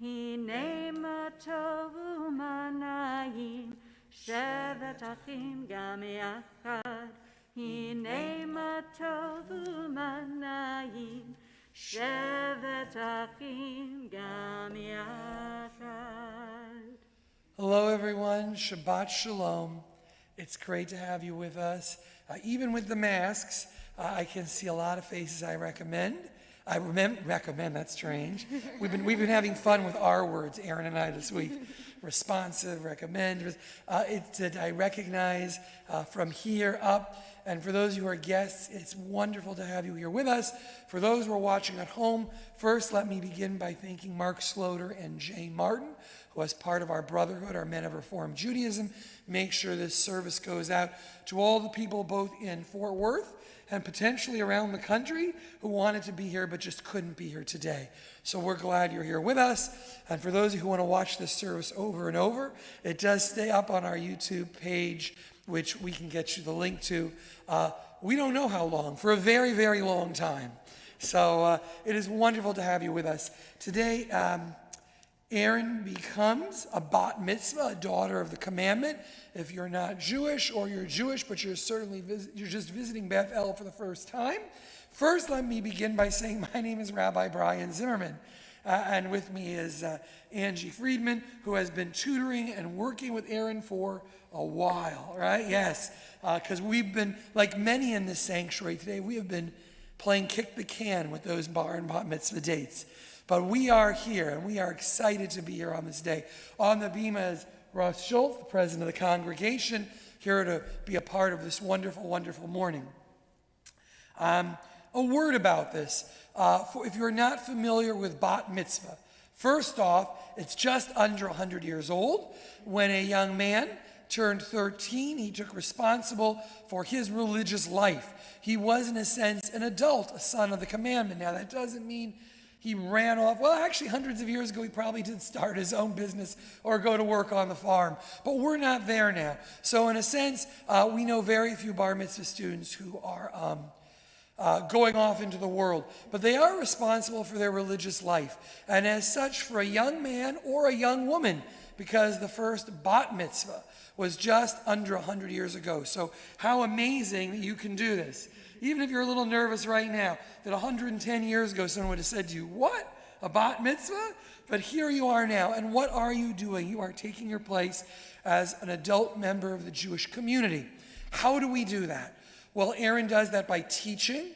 הנה מה טוב ומנעים, שבת אחים גם יחד. הנה מה טוב ומנעים, שבת אחים גם יחד. Hello everyone, Shabbat Shalom. It's great to have you with us. Even with the masks, I can see a lot of faces I recommend. Recommend, that's strange. We've been having fun with our words, Erin and I, this week. Responsive, recommend. It's that I recognize from here up. And for those who are guests, it's wonderful to have you here with us. For those who are watching at home, first let me begin by thanking Mark Sloter and Jane Martin, who as part of our brotherhood, our Men of Reformed Judaism, make sure this service goes out to all the people both in Fort Worth and potentially around the country who wanted to be here but just couldn't be here today. So we're glad you're here with us. And for those of you who want to watch this service over and over, it does stay up on our YouTube page, which we can get you the link to. We don't know how long, for a very, very long time. So it is wonderful to have you with us. Today, Erin becomes a bat mitzvah, a daughter of the commandment. If you're not Jewish, or you're Jewish, but you're just visiting Beth-El for the first time. First, let me begin by saying my name is Rabbi Brian Zimmerman. And with me is Angie Friedman, who has been tutoring and working with Erin for a while, right? Yes, because we've been, like many in this sanctuary today, we have been playing kick the can with those bar and bat mitzvah dates. But we are here, and we are excited to be here on this day. On the bima is Ross Schultz, the president of the congregation, here to be a part of this wonderful, wonderful morning. A word about this. If you're not familiar with bat mitzvah, first off, it's just under 100 years old. When a young man turned 13, he took responsible for his religious life. He was, in a sense, an adult, a son of the commandment. Now, that doesn't mean he ran off. Well, actually, hundreds of years ago, he probably did start his own business or go to work on the farm. But we're not there now. So in a sense, we know very few bar mitzvah students who are going off into the world. But they are responsible for their religious life. And as such, for a young man or a young woman, because the first bat mitzvah was just under 100 years ago. So how amazing that you can do this. Even if you're a little nervous right now, that 110 years ago someone would have said to you, what, a bat mitzvah? But here you are now, and what are you doing? You are taking your place as an adult member of the Jewish community. How do we do that? Well, Erin does that by teaching,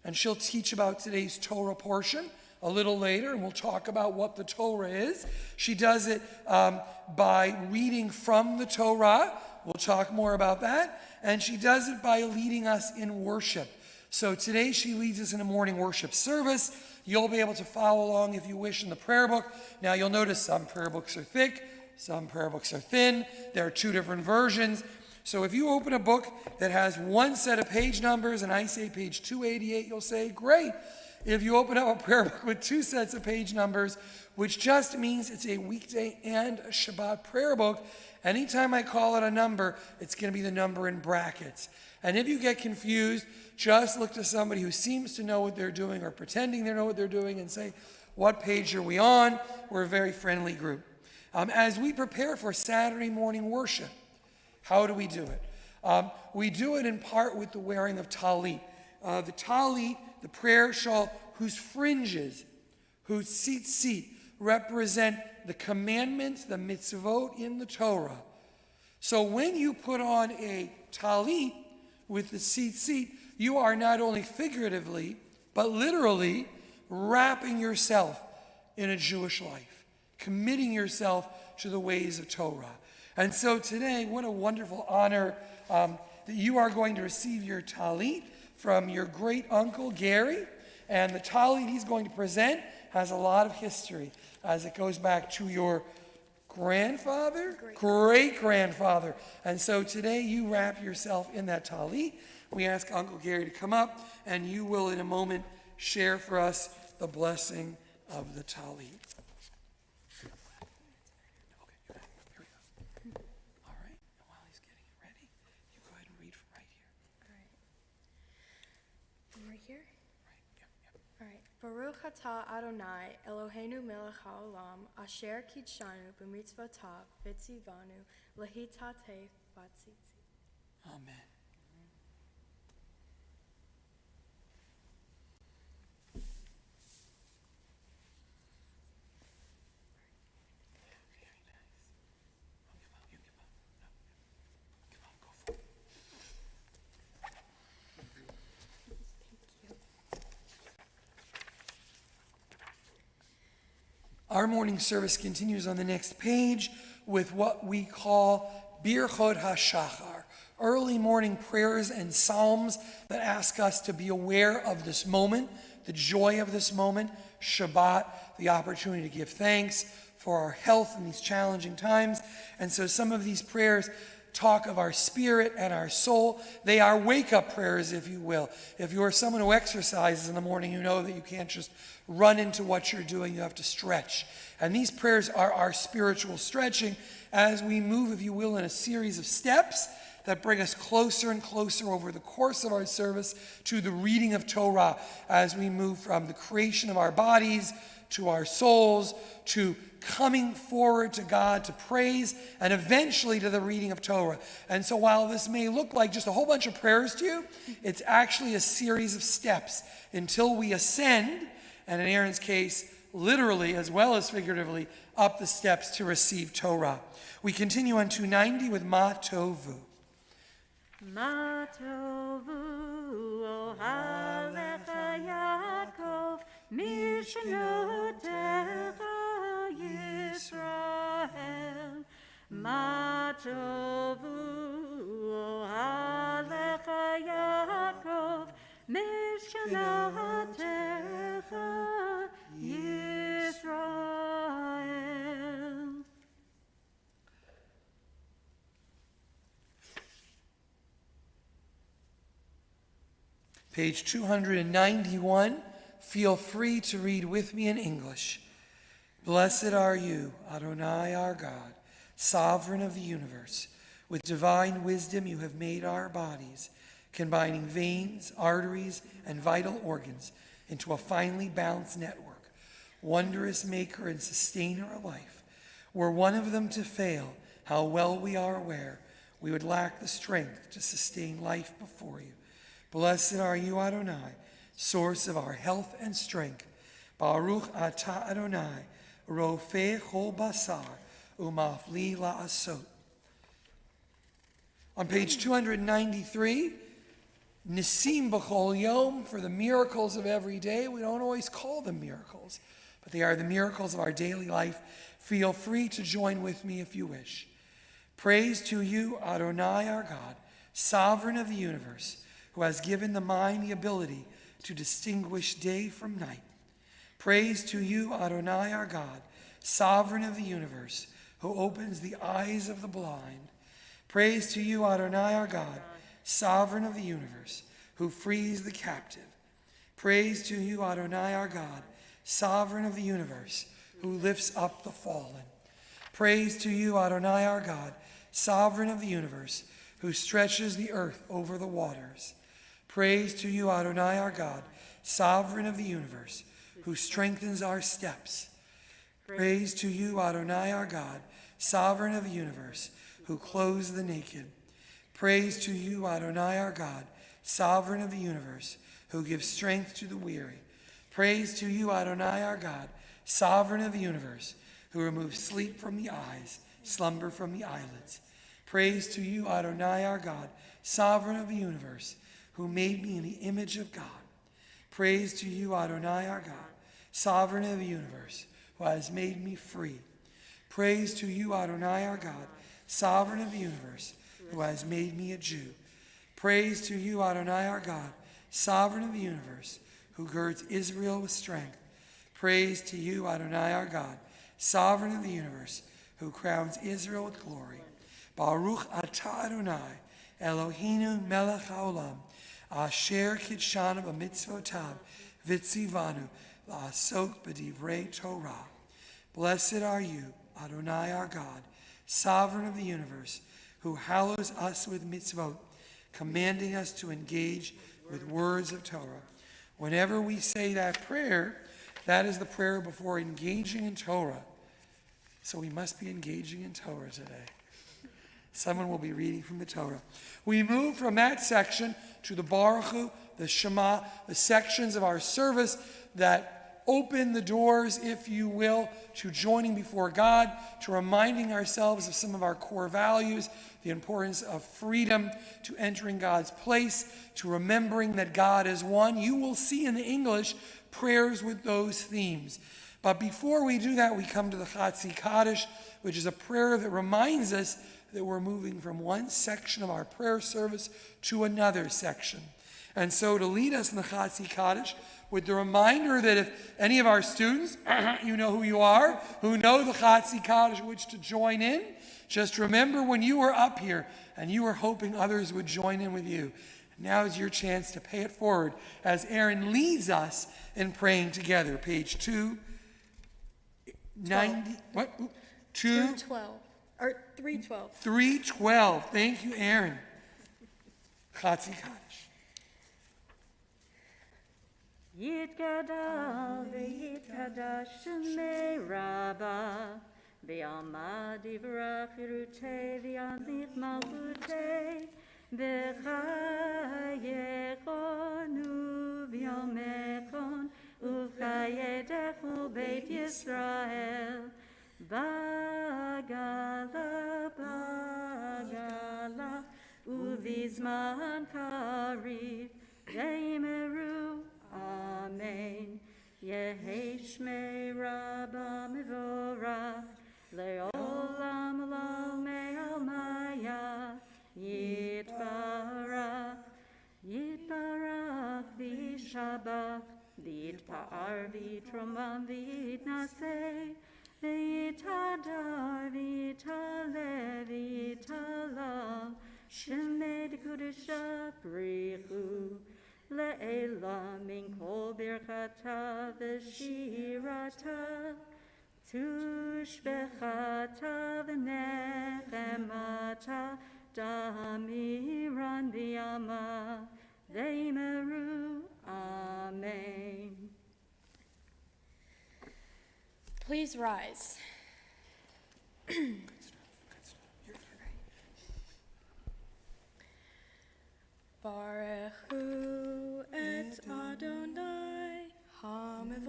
and she'll teach about today's Torah portion a little later, and we'll talk about what the Torah is. She does it by reading from the Torah. We'll talk more about that. And she does it by leading us in worship. So today she leads us in a morning worship service. You'll be able to follow along if you wish in the prayer book. Now you'll notice some prayer books are thick, some prayer books are thin. There are two different versions. So if you open a book that has one set of page numbers and I say page 288, you'll say, great. If you open up a prayer book with two sets of page numbers, which just means it's a weekday and a Shabbat prayer book, anytime I call it a number, it's going to be the number in brackets. And if you get confused, just look to somebody who seems to know what they're doing or pretending they know what they're doing and say, what page are we on? We're a very friendly group. As we prepare for Saturday morning worship, how do we do it? We do it in part with the wearing of talit. The talit, the prayer shawl, whose fringes, whose tzitzit, represent the commandments, the mitzvot in the Torah. So when you put on a talit with the tzitzit, you are not only figuratively, but literally wrapping yourself in a Jewish life, committing yourself to the ways of Torah. And so today, what a wonderful honor that you are going to receive your talit from your great uncle, Gary. And the talit he's going to present has a lot of history as it goes back to your grandfather? Great-grandfather. And so today you wrap yourself in that talit. We ask Uncle Gary to come up, and you will in a moment share for us the blessing of the talit. Baruch atah Adonai, Eloheinu melech haolam, asher kidshanu b'mitzvotav v'tzivanu lehitatef b'tzitzit. Amen. Our morning service continues on the next page with what we call Birchot HaShachar, early morning prayers and psalms that ask us to be aware of this moment, the joy of this moment, Shabbat, the opportunity to give thanks for our health in these challenging times. And so some of these prayers talk of our spirit and our soul. They are wake-up prayers, if you will. If you are someone who exercises in the morning, you know that you can't just run into what you're doing. You have to stretch. And these prayers are our spiritual stretching as we move, if you will, in a series of steps that bring us closer and closer over the course of our service to the reading of Torah as we move from the creation of our bodies to our souls to coming forward to God to praise and eventually to the reading of Torah. And so while this may look like just a whole bunch of prayers to you, it's actually a series of steps until we ascend, and in Erin's case, literally as well as figuratively, up the steps to receive Torah. We continue on 290 with Ma Tovu. Ma tovu ohalecha Yaakov mishnotecha Yisrael. Ma tovu ohalecha Yaakov mishnotecha Yisrael. Page 291, feel free to read with me in English. Blessed are you, Adonai our God, sovereign of the universe. With divine wisdom you have made our bodies, combining veins, arteries, and vital organs into a finely balanced network. Wondrous maker and sustainer of life. Were one of them to fail, how well we are aware, we would lack the strength to sustain life before you. Blessed are you, Adonai, source of our health and strength. Baruch atah Adonai, rofei chol basar, umafli la'asot. On page 293, Nisim b'chol yom, for the miracles of every day. We don't always call them miracles, but they are the miracles of our daily life. Feel free to join with me if you wish. Praise to you, Adonai our God, sovereign of the universe, who has given the mind the ability to distinguish day from night. Praise to you, Adonai our God, sovereign of the universe, who opens the eyes of the blind. Praise to you, Adonai our God, sovereign of the universe, who frees the captive. Praise to you, Adonai our God, sovereign of the universe, who lifts up the fallen. Praise to you, Adonai our God, sovereign of the universe, who stretches the earth over the waters. Praise to you, Adonai our God, sovereign of the universe, who strengthens our steps. Praise to you, Adonai our God, sovereign of the universe, who clothes the naked. Praise to you, Adonai our God, sovereign of the universe, who gives strength to the weary. Praise to you, Adonai our God, sovereign of the universe, who removes sleep from the eyes, slumber from the eyelids. Praise to you, Adonai our God, sovereign of the universe, who made me in the image of God. Praise to you, Adonai our God, sovereign of the universe, who has made me free. Praise to you, Adonai our God, sovereign of the universe, who has made me a Jew. Praise to you, Adonai our God, sovereign of the universe, who girds Israel with strength. Praise to you, Adonai our God, sovereign of the universe, who crowns Israel with glory. Baruch atah Adonai, Eloheinu melech haolam, asher kitshanu b'mitzvotav v'tzivanu la'asok b'divrei Torah. Blessed are you, Adonai our God, sovereign of the universe, who hallows us with mitzvot, commanding us to engage with words of Torah. Whenever we say that prayer, that is the prayer before engaging in Torah. So we must be engaging in Torah today. Someone will be reading from the Torah. We move from that section to the Baruch Hu, the Shema, the sections of our service that open the doors, if you will, to joining before God, to reminding ourselves of some of our core values, the importance of freedom, to entering God's place, to remembering that God is one. You will see in the English prayers with those themes. But before we do that, we come to the Chatzi Kaddish, which is a prayer that reminds us that we're moving from one section of our prayer service to another section. And so to lead us in the Chatzi Kaddish, with the reminder that if any of our students, you know who you are, who know the Chatzi Kaddish, which to join in, just remember when you were up here and you were hoping others would join in with you. Now is your chance to pay it forward as Erin leads us in praying together. Page 290. What? 212. Or 312. 312. Thank you, Erin. Chatzi Kaddish. Yitgadal v'yitkadash shemei Rabba v'yamad yivrach yirutei v'yamid malchutei v'chayechon u'v'yomechon u'v'chayedech u'beit Yisrael bagala bagala u'vizman kariv yemeru Amen. Yehi Shmei Rabba Mevorach Le'olam Olam Me'almaya Yitbarach Yitbarach V'Shabbat V'Yitpa'ar V'Yitromam V'Yitnaseh V'Yitadar V'Yitaleh V'Yitalam Shemei D'Kudesha Brichu Le'ela min kol birchata v'shirata tushbechata v'nechemata damiran v'yama v'yimeru. Amen. Please rise. Baruch Hu et Adonai HaMevorach.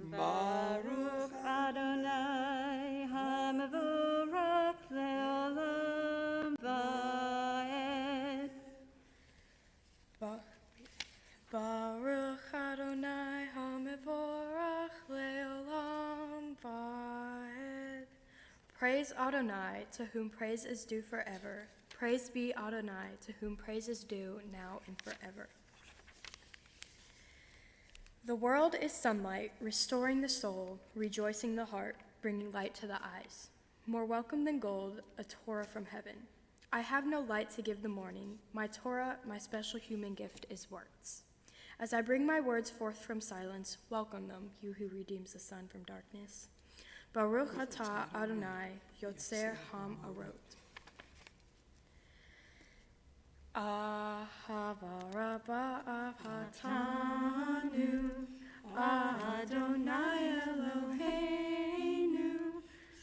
Baruch Adonai HaMevorach le'olam va'ed. Baruch Adonai HaMevorach le'olam va'ed. Praise Adonai, to whom praise is due forever. Praise be Adonai, to whom praise is due now and forever. The world is sunlight, restoring the soul, rejoicing the heart, bringing light to the eyes. More welcome than gold, a Torah from heaven. I have no light to give the morning. My Torah, my special human gift, is words. As I bring my words forth from silence, welcome them, you who redeems the sun from darkness. Baruch atah Adonai, Yotzer Ham Arot. Ahava Rabba Ahatanu, Adonai Eloheinu,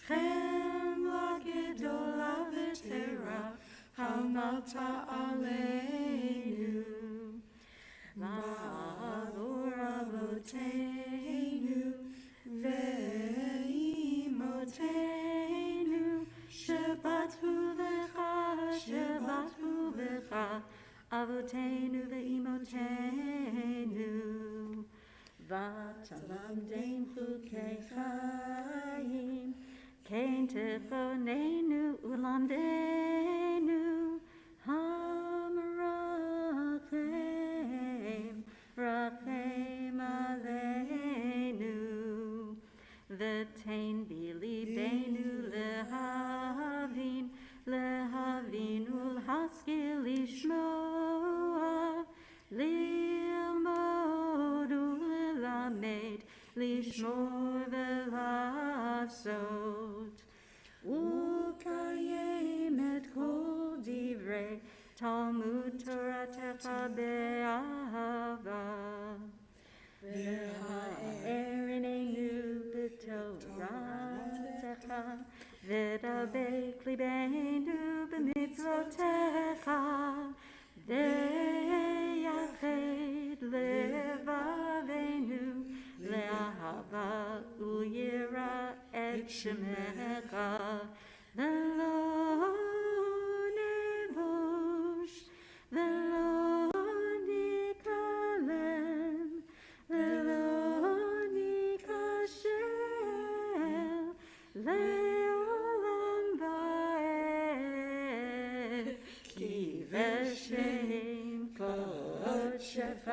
Chem Lagedola V'Tera, Hamalta Aleinu, Ma'avor Avoteinu, Ve'imotenu, Shabbat Hu Lecha, Shabbat Hu Lecha, Avotenu ve'imotenu, V'talamdein chukei chayim, Kein tevonenu ulamdenu, Hamrachem, Rachem aleinu, V'tein bi לשמור ולעשות, ולקיים את כל דברי תלמוד תורתך באהבה. והערננו בתורתך, ודבק ליבנו במצוותיך, ויחד לבבינו לאהבה וליראה את שמך, ולא נבוש ולא ניכלם ולא ניכשל לעולם ועד, כי בשם קודשך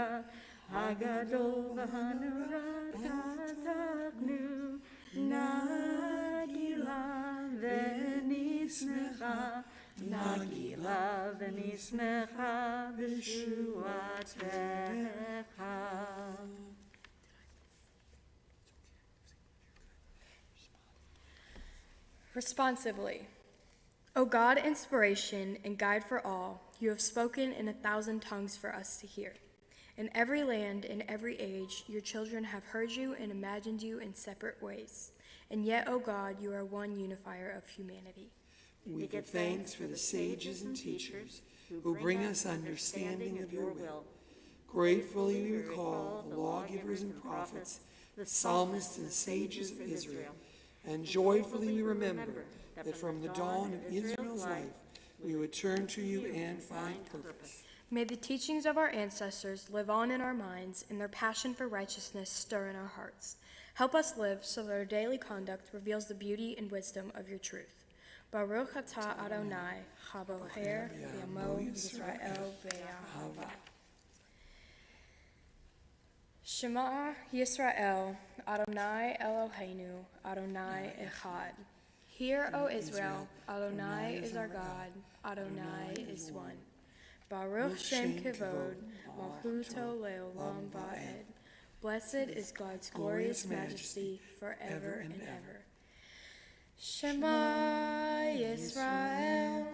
הגדול והנורא תתקנו, נגילה ונשמחה, נגילה ונשמחה בשועתך. Responsively. O God, inspiration and guide for all, you have spoken in 1,000 tongues for us to hear. In every land, in every age, your children have heard you and imagined you in separate ways. And yet, O God, you are one unifier of humanity. We give thanks for the sages and teachers who bring us understanding of your will. Gratefully we recall the lawgivers and prophets, the psalmists and sages of Israel, and joyfully we remember that from the dawn of Israel's life we would turn to you and find purpose. May the teachings of our ancestors live on in our minds, and their passion for righteousness stir in our hearts. Help us live so that our daily conduct reveals the beauty and wisdom of your truth. Baruch atah Adonai, haboher v'yamo Yisrael v'yahava. Shema Yisrael, Adonai Eloheinu, Adonai Echad. Hear, O Israel, Adonai is our God, Adonai is one. Baruch Shem Kivod, Malchuto Leolam Va'ed. Blessed is God's glorious majesty forever and ever. Shema Yisrael,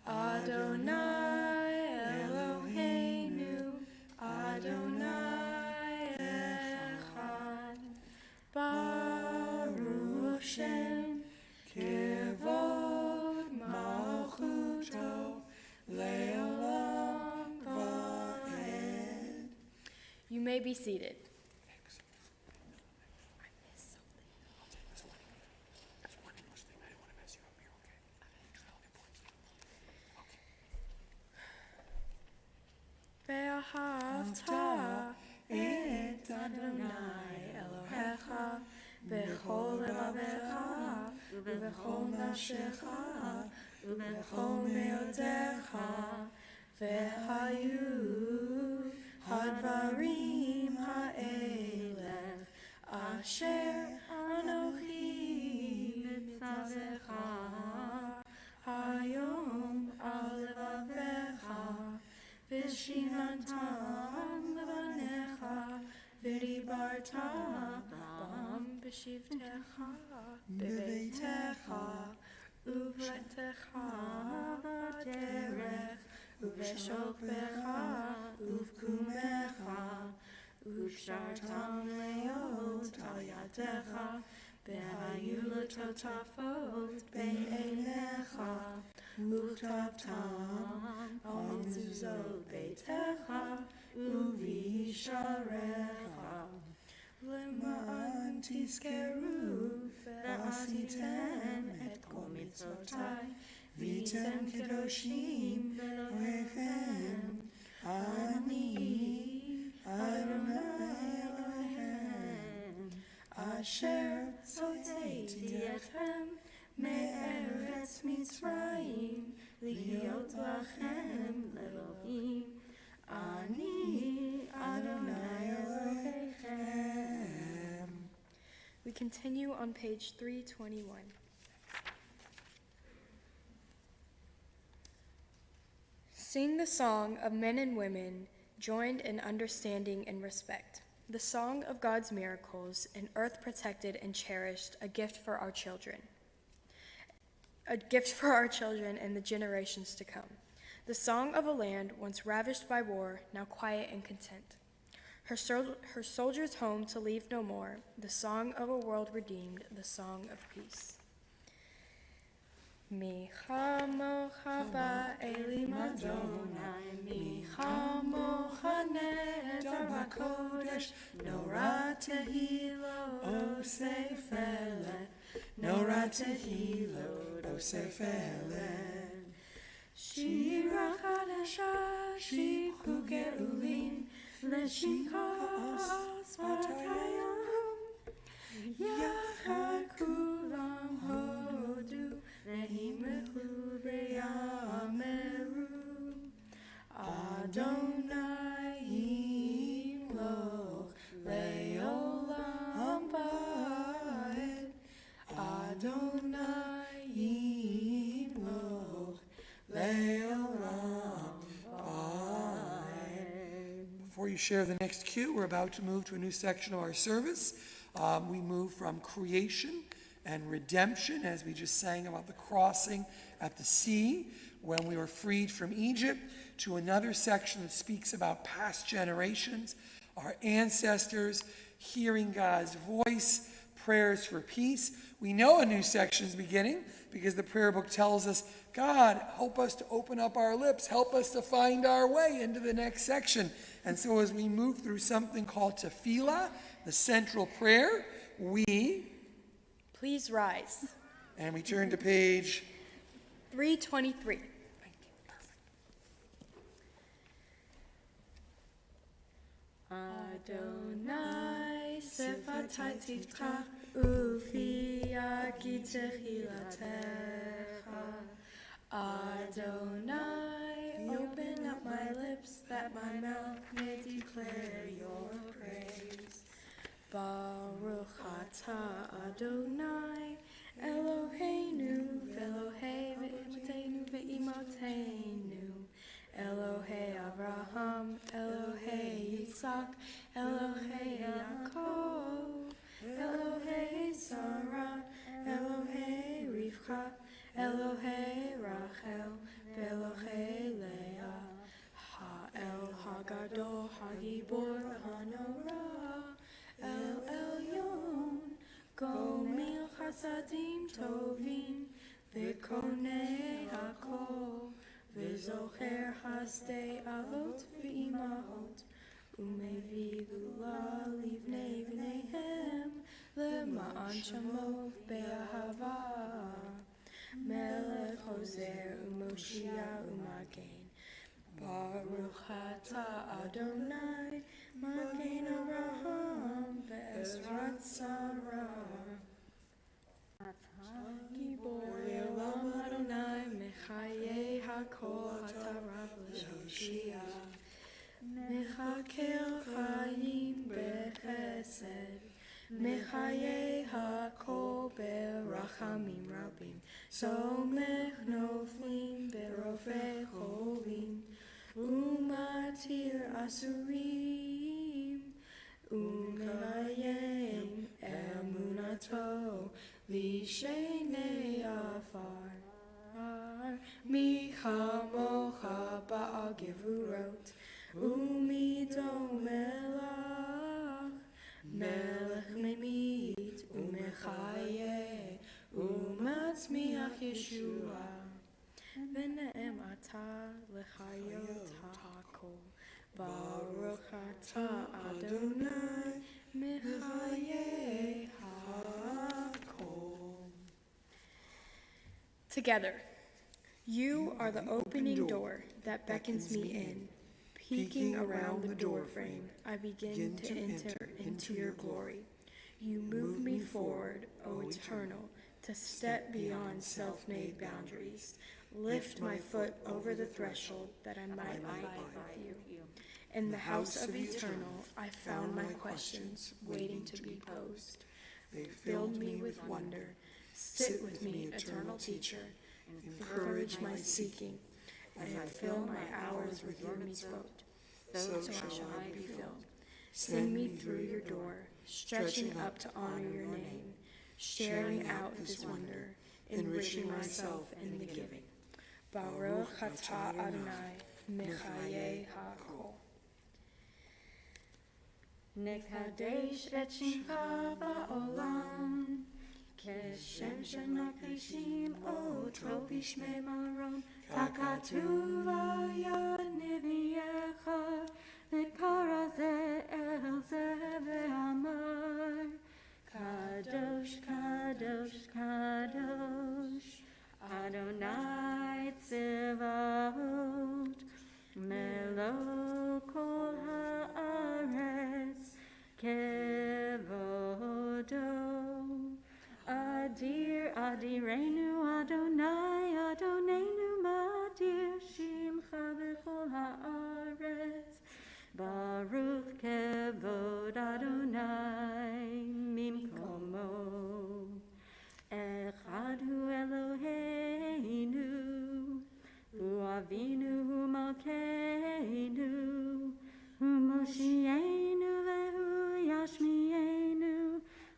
Adonai Eloheinu, Adonai Echad. Baruch Shem Kivod, Malchuto Leolam Va'ed. You may be seated. ואהבת את אדוני אלוהיך בכל לבביך ובכל נפשך ובכל מאודך, והיו הדברים האלה אשר אנוכי מצווך היום על לבביך, ושמעתם לבניך, ודיברת בם בשבתך, בביתך, ובלתך בדרך, ובשוכבך, ובקומך, וקשרתם להיות על ידך, והיו לטוטפות בין עיניך, וכתבתם על מזוזות ביתך ובשעריך, למען תזכרו ועשיתם את כל מצוותיי, והייתם קדושים לאלוהיכם. אני אדוני אלוהיכם, אשר הוצאתי אתכם מארץ מצרים, להיות לכם לאלוהים. אני אדוני אלוהיכם. We continue on page 321. Sing the song of men and women joined in understanding and respect. the song of God's miracles, an earth protected and cherished, a gift for our children. A gift for our children and the generations to come. The song of a land once ravished by war, now quiet and content. Her soldiers home to leave no more, the song of a world redeemed, the song of peace. Micha mocha ba'elim Adonai, micha mocha neder b'kodesh, nora tehilot osef eleh, nora tehilot osef eleh. Shira chadasha, shipchu gerulim, לשכחת היום, יחד כולם הודו, וימלכו ויאמרו, אדוני ימלוך לעולם ועד, אדוני ימלוך לעולם. Before you share the next cue, we're about to move to a new section of our service. We move from creation and redemption, as we just sang about the crossing at the sea when we were freed from Egypt, to another section that speaks about past generations, our ancestors, hearing God's voice, prayers for peace. We know a new section is beginning because the prayer book tells us, God, help us to open up our lips, help us to find our way into the next section. And so as we move through something called tefillah, the central prayer, we... Please rise. And we turn to page... 323. Thank you. Perfect. Adonai sefatai tiftach ufi yagi techilatecha. Adonai, open up my lips that my mouth may declare your praise. Baruch atah Adonai, Eloheinu, Elohei ve'imotenu ve'imotenu, Elohei Avraham, Elohei Yitzhak, Elohei Yaakov, Elohei Sarah, Elohei Rivka, Elohei Rachel, Elohei Leah, Ha'el Hagadol, Hagibor, Hanorah, El Elyon, Gomil Chasadim Tovim, V'konei Hakol, V'zocher Hasdei Avot V'imahot, Umevi Gula Livnei V'neihem, Lema'an Shamo Be'ahava. Melech Hoser Umoshia Umagen, Baruch atah Adonai, Magen Avraham ve'ezrat Sarah. Gibor Yelam Adonai, Mechayei Hakol Hatarav L'Hoshia, Mechakel Chayim Bechesed, Mechayei Hakol Berachamim Rabim, Somech Noflim Berofei Chovim, Umatir Asurim, Umelayim Emunato, Lishenei Afar, Micha Mocha Ba'al Gevurot, Umido Melach, Melech Memit, Umechaye, Umatzmiach Yeshua, V'ne'em Atah L'chayot HaKol, Baruch Atah Adonai, Mechaye HaKol. Together, you are the opening door that beckons me in. Peeking around the doorframe, I begin to enter into your glory. You move me forward, O Eternal, to step beyond self-made boundaries. Lift my foot over the threshold that I might abide with you. In the house of Eternal, I found my questions waiting to be posed. They filled me with wonder. Sit with me, eternal teacher. Encourage my seeking, and fill my hours with your mitzvot. So shall I be filled. Send me through your door, stretching up to honor your name, sharing out this wonder, enriching myself in the giving. Baruch atah Adonai, mechaye hakol. Nekadesh et shimcha ba'olam, keshem shemakdishim otro b'shmei marom, kakatuv ayad neviecha, lekara ze el ze ve'amar, kadosh, kadosh, kadosh, Adonai tziva'ot, melo kol ha'aretz, kevodo. Adir, adirenu, Adonai, Adonenu, madir, shimcha b'chol ha'aretz. Baruch kevod Adonai, mimkomo. Echad hu Eloheinu, hu avinu, hu malkeinu, hu moshienu, vehu yashmienu,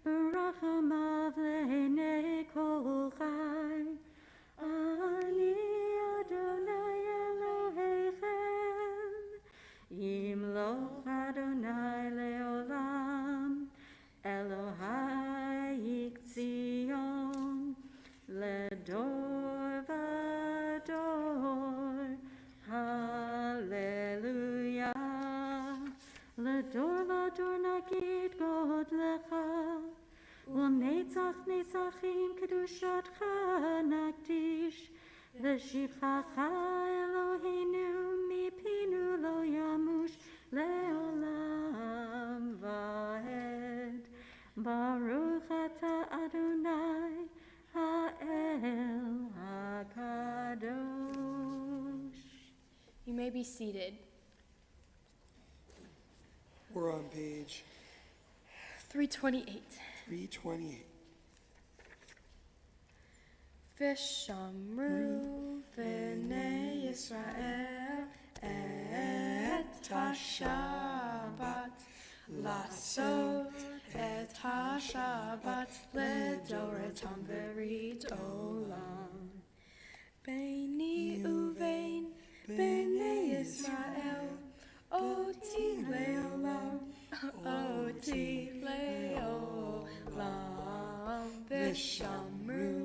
barachamav le'nei kol chai. Ani Adonai Elohechem, yimloch Adonai le'olam, Elohai Zion, ledor vador, hallelujah. Ledor vador nagid God lecha, u'netzach netzachim kedushatcha nakdish, v'shivchacha Eloheinu mipinu lo yamush le'olam va'ed. Baruch atah Adonai ha'el hakadosh. You may be seated. We're on page 328. 328. V'shamru v'nei Yisrael et ha-Shabbat lasot et ha-Shabbat ledoretam verit olam. Beini uvein b'nei Yisrael oti leolam, oti leolam. V'shamru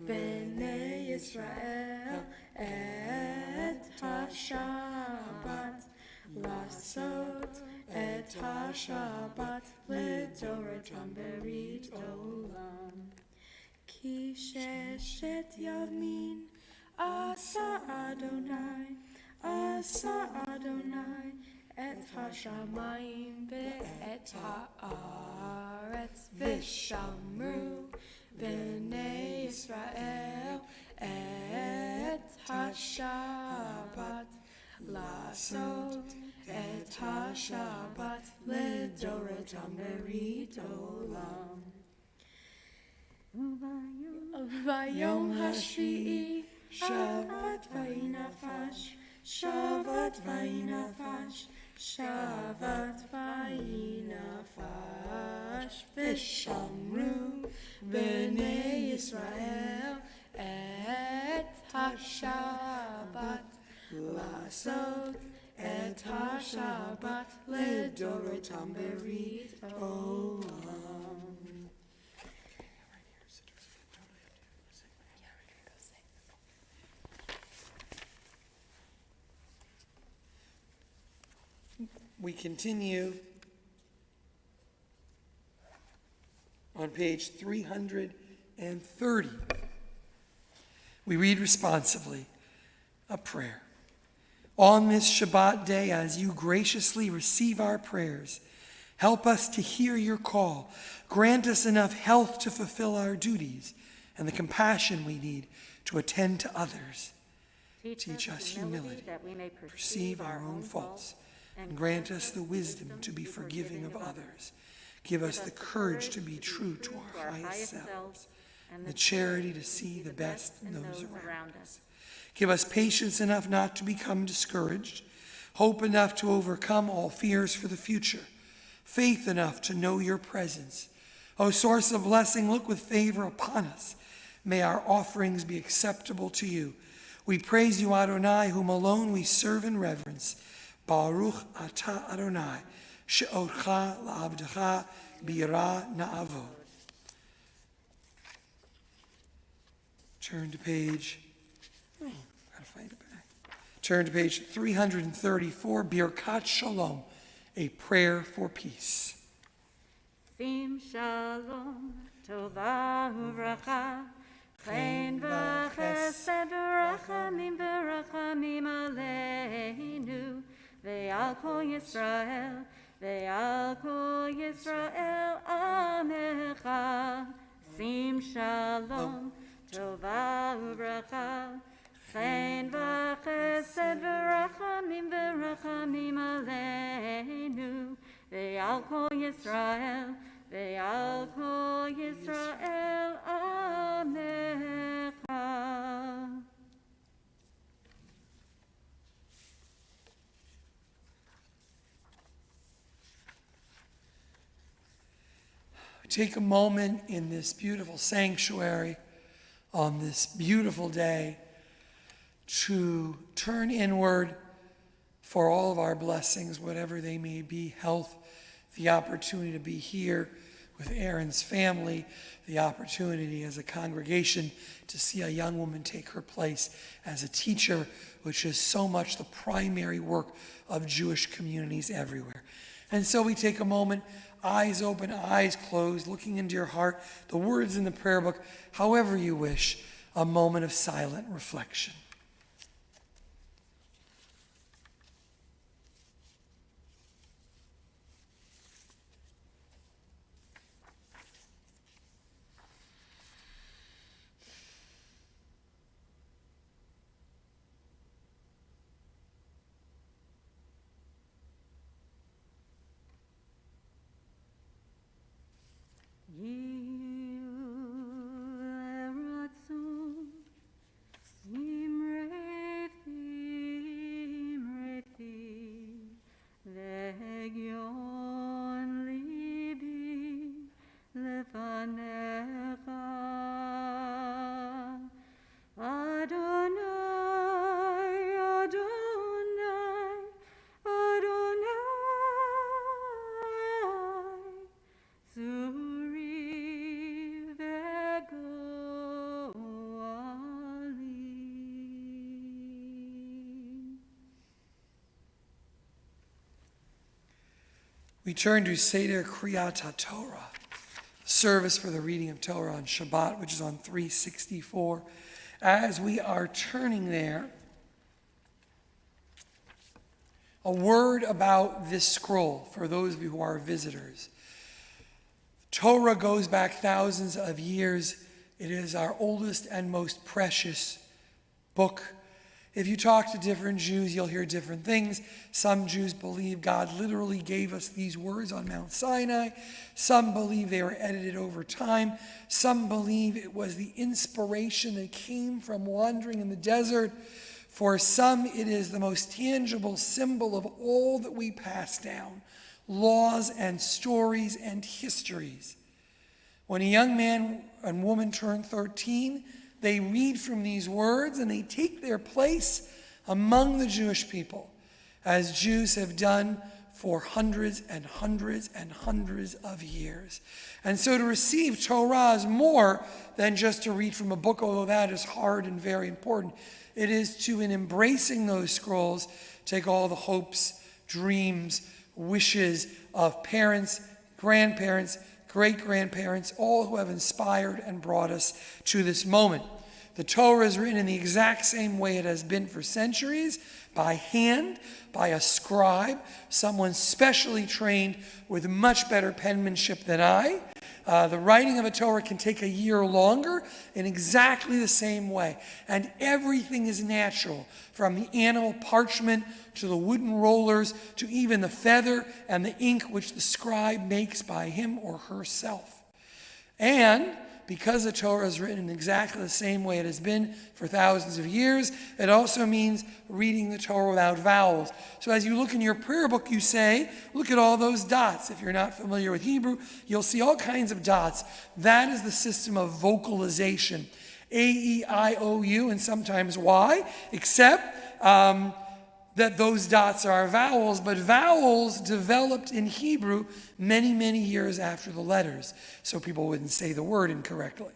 b'nei Yisrael et ha-Shabbat lasot et ha-Shabbat ledoretam berit olam. Ki sheshet yavmin asa Adonai et ha-shamayim ve'et ha'aretz. V'shamru b'nei Yisrael et ha-Shabbat lasot et ha-Shabbat ledoretam berit olam. Vayom hashvi'i Shabbat vayinafash, Shabbat vayinafash, Shabbat vayinafash. V'shamru b'nei Yisrael et ha-Shabbat lasot et ha-Shabbat ledoretam berit olam. We continue on page 330. We read responsively a prayer. On this Shabbat day, as you graciously receive our prayers, help us to hear your call. Grant us enough health to fulfill our duties and the compassion we need to attend to others. Teach us humility that we may perceive our own faults, and grant us the wisdom to be forgiving of others. Give us the courage to be true to our highest selves, and the charity to see the best in those around us. Give us patience enough not to become discouraged, hope enough to overcome all fears for the future, faith enough to know your presence. O source of blessing, look with favor upon us. May our offerings be acceptable to you. We praise you, Adonai, whom alone we serve in reverence. Baruch atah Adonai, she'orcha la'avdecha b'yirah na'avod. Turn to page 334, Birkat Shalom, a prayer for peace. Sim shalom, tova uvracha, chen v'chesed v'rachamim aleinu, ve'al kol Yisrael, amecha. Sim shalom, tova uvracha, chen v'chesed v'rachamim aleinu, ve'al kol Yisrael, amecha. Take a moment in this beautiful sanctuary on this beautiful day to turn inward for all of our blessings, whatever they may be, health, the opportunity to be here with Erin's family, the opportunity as a congregation to see a young woman take her place as a teacher, which is so much the primary work of Jewish communities everywhere. And so we take a moment, eyes open, eyes closed, looking into your heart, the words in the prayer book, however you wish, a moment of silent reflection. We turn to Seder Kriyat HaTorah, service for the reading of Torah on Shabbat, which is on 364. As we are turning there, a word about this scroll for those of you who are visitors. Torah goes back thousands of years. It is our oldest and most precious book. If you talk to different Jews, you'll hear different things. Some Jews believe God literally gave us these words on Mount Sinai. Some believe they were edited over time. Some believe it was the inspiration that came from wandering in the desert. For some, it is the most tangible symbol of all that we pass down, laws and stories and histories. When a young man and woman turn 13, they read from these words and they take their place among the Jewish people, as Jews have done for hundreds and hundreds and hundreds of years. And so to receive Torah is more than just to read from a book, although that is hard and very important. It is to, in embracing those scrolls, take all the hopes, dreams, wishes of parents, grandparents, great-grandparents, all who have inspired and brought us to this moment. The Torah is written in the exact same way it has been for centuries, by hand, by a scribe, someone specially trained with much better penmanship than I. The writing of a Torah can take a year longer in exactly the same way. And everything is natural, from the animal parchment to the wooden rollers to even the feather and the ink which the scribe makes by him or herself. And because the Torah is written in exactly the same way it has been for thousands of years, it also means reading the Torah without vowels. So as you look in your prayer book, you say, look at all those dots. If you're not familiar with Hebrew, you'll see all kinds of dots. That is the system of vocalization. A-E-I-O-U, and sometimes Y, except that those dots are vowels, but vowels developed in Hebrew many, many years after the letters, so people wouldn't say the word incorrectly.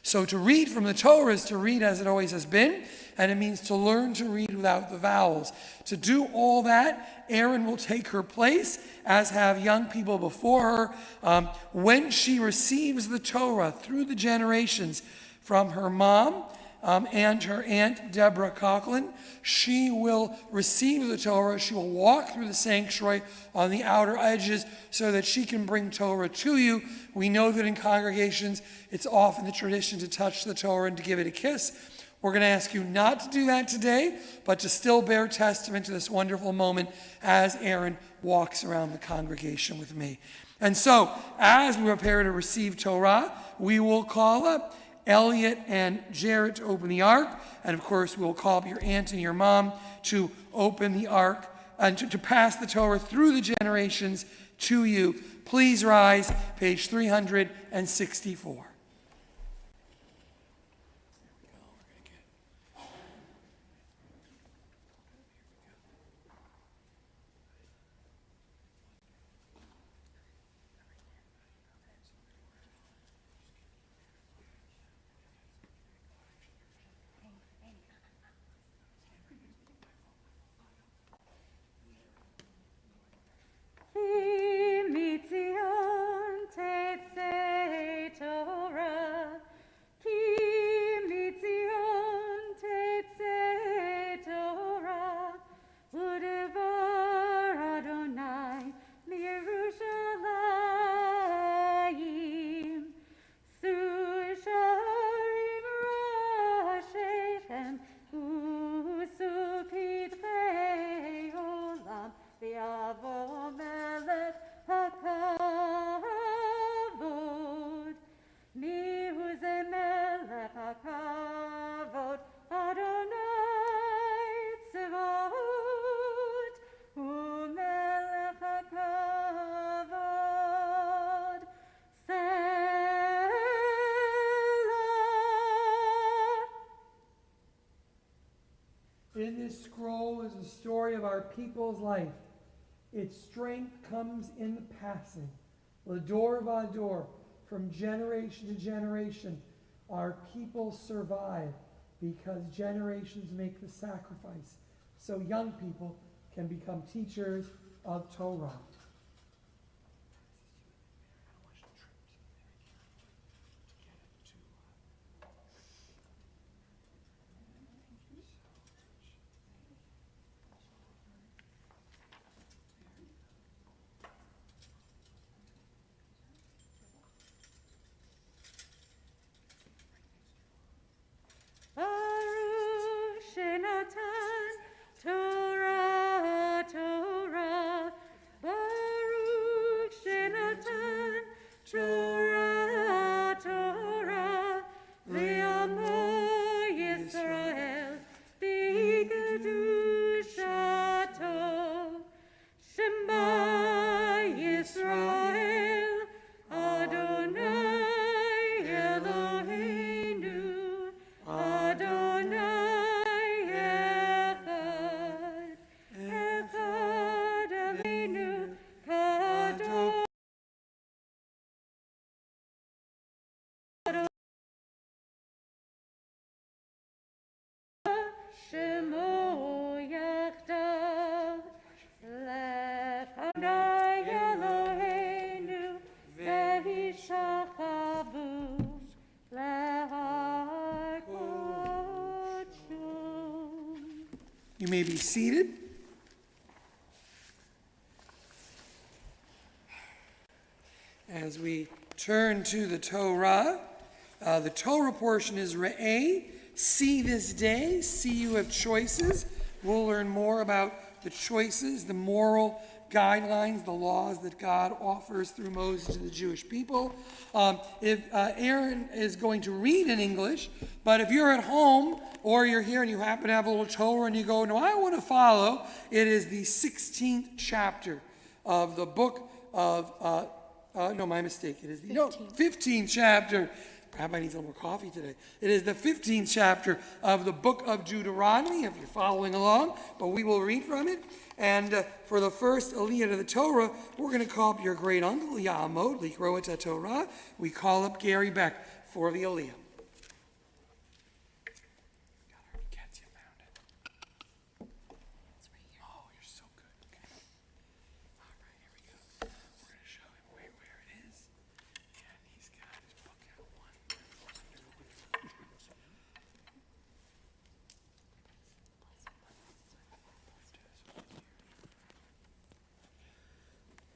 So to read from the Torah is to read as it always has been, and it means to learn to read without the vowels. To do all that, Erin will take her place, as have young people before her. When she receives the Torah through the generations from her mom, and her aunt Deborah Coughlin, she will receive the Torah. She will walk through the sanctuary on the outer edges so that she can bring Torah to you. We know that in congregations it's often the tradition to touch the Torah and to give it a kiss. We're going to ask you not to do that today, but to still bear testament to this wonderful moment as Erin walks around the congregation with me. And so, as we prepare to receive Torah, we will call up Elliot and Jarrett to open the ark, and of course we'll call up your aunt and your mom to open the ark and to pass the Torah through the generations to you. Please rise, page 364. In this scroll is the story of our people's life. Its strength comes in the passing, l'dor v'ador, from generation to generation. Our people survive because generations make the sacrifice, so young people can become teachers of Torah. Torah, Torah, Baruch Shenatan, Torah, Torah, Le'amo Yisrael, B'kedushato, Shema Yisrael, Adonai Eloheinu, Adonai. You may be seated. As we turn to the Torah portion is Re'eh, see this day, see you have choices. We'll learn more about the choices, the moral guidelines, the laws that God offers through Moses to the Jewish people. If Erin is going to read in English, but if you're at home or you're here and you happen to have a little Torah and you go, no, I want to follow, it is the 16th chapter of the book of, no, my mistake. It is the 15th chapter. Rabbi needs a little more coffee today. It is the 15th chapter of the book of Deuteronomy, if you're following along, but we will read from it. And for the first Aliyah to the Torah, we're going to call up your great uncle, Ya'amod, Likro et Torah. We call up Gary Beck for the Aliyah.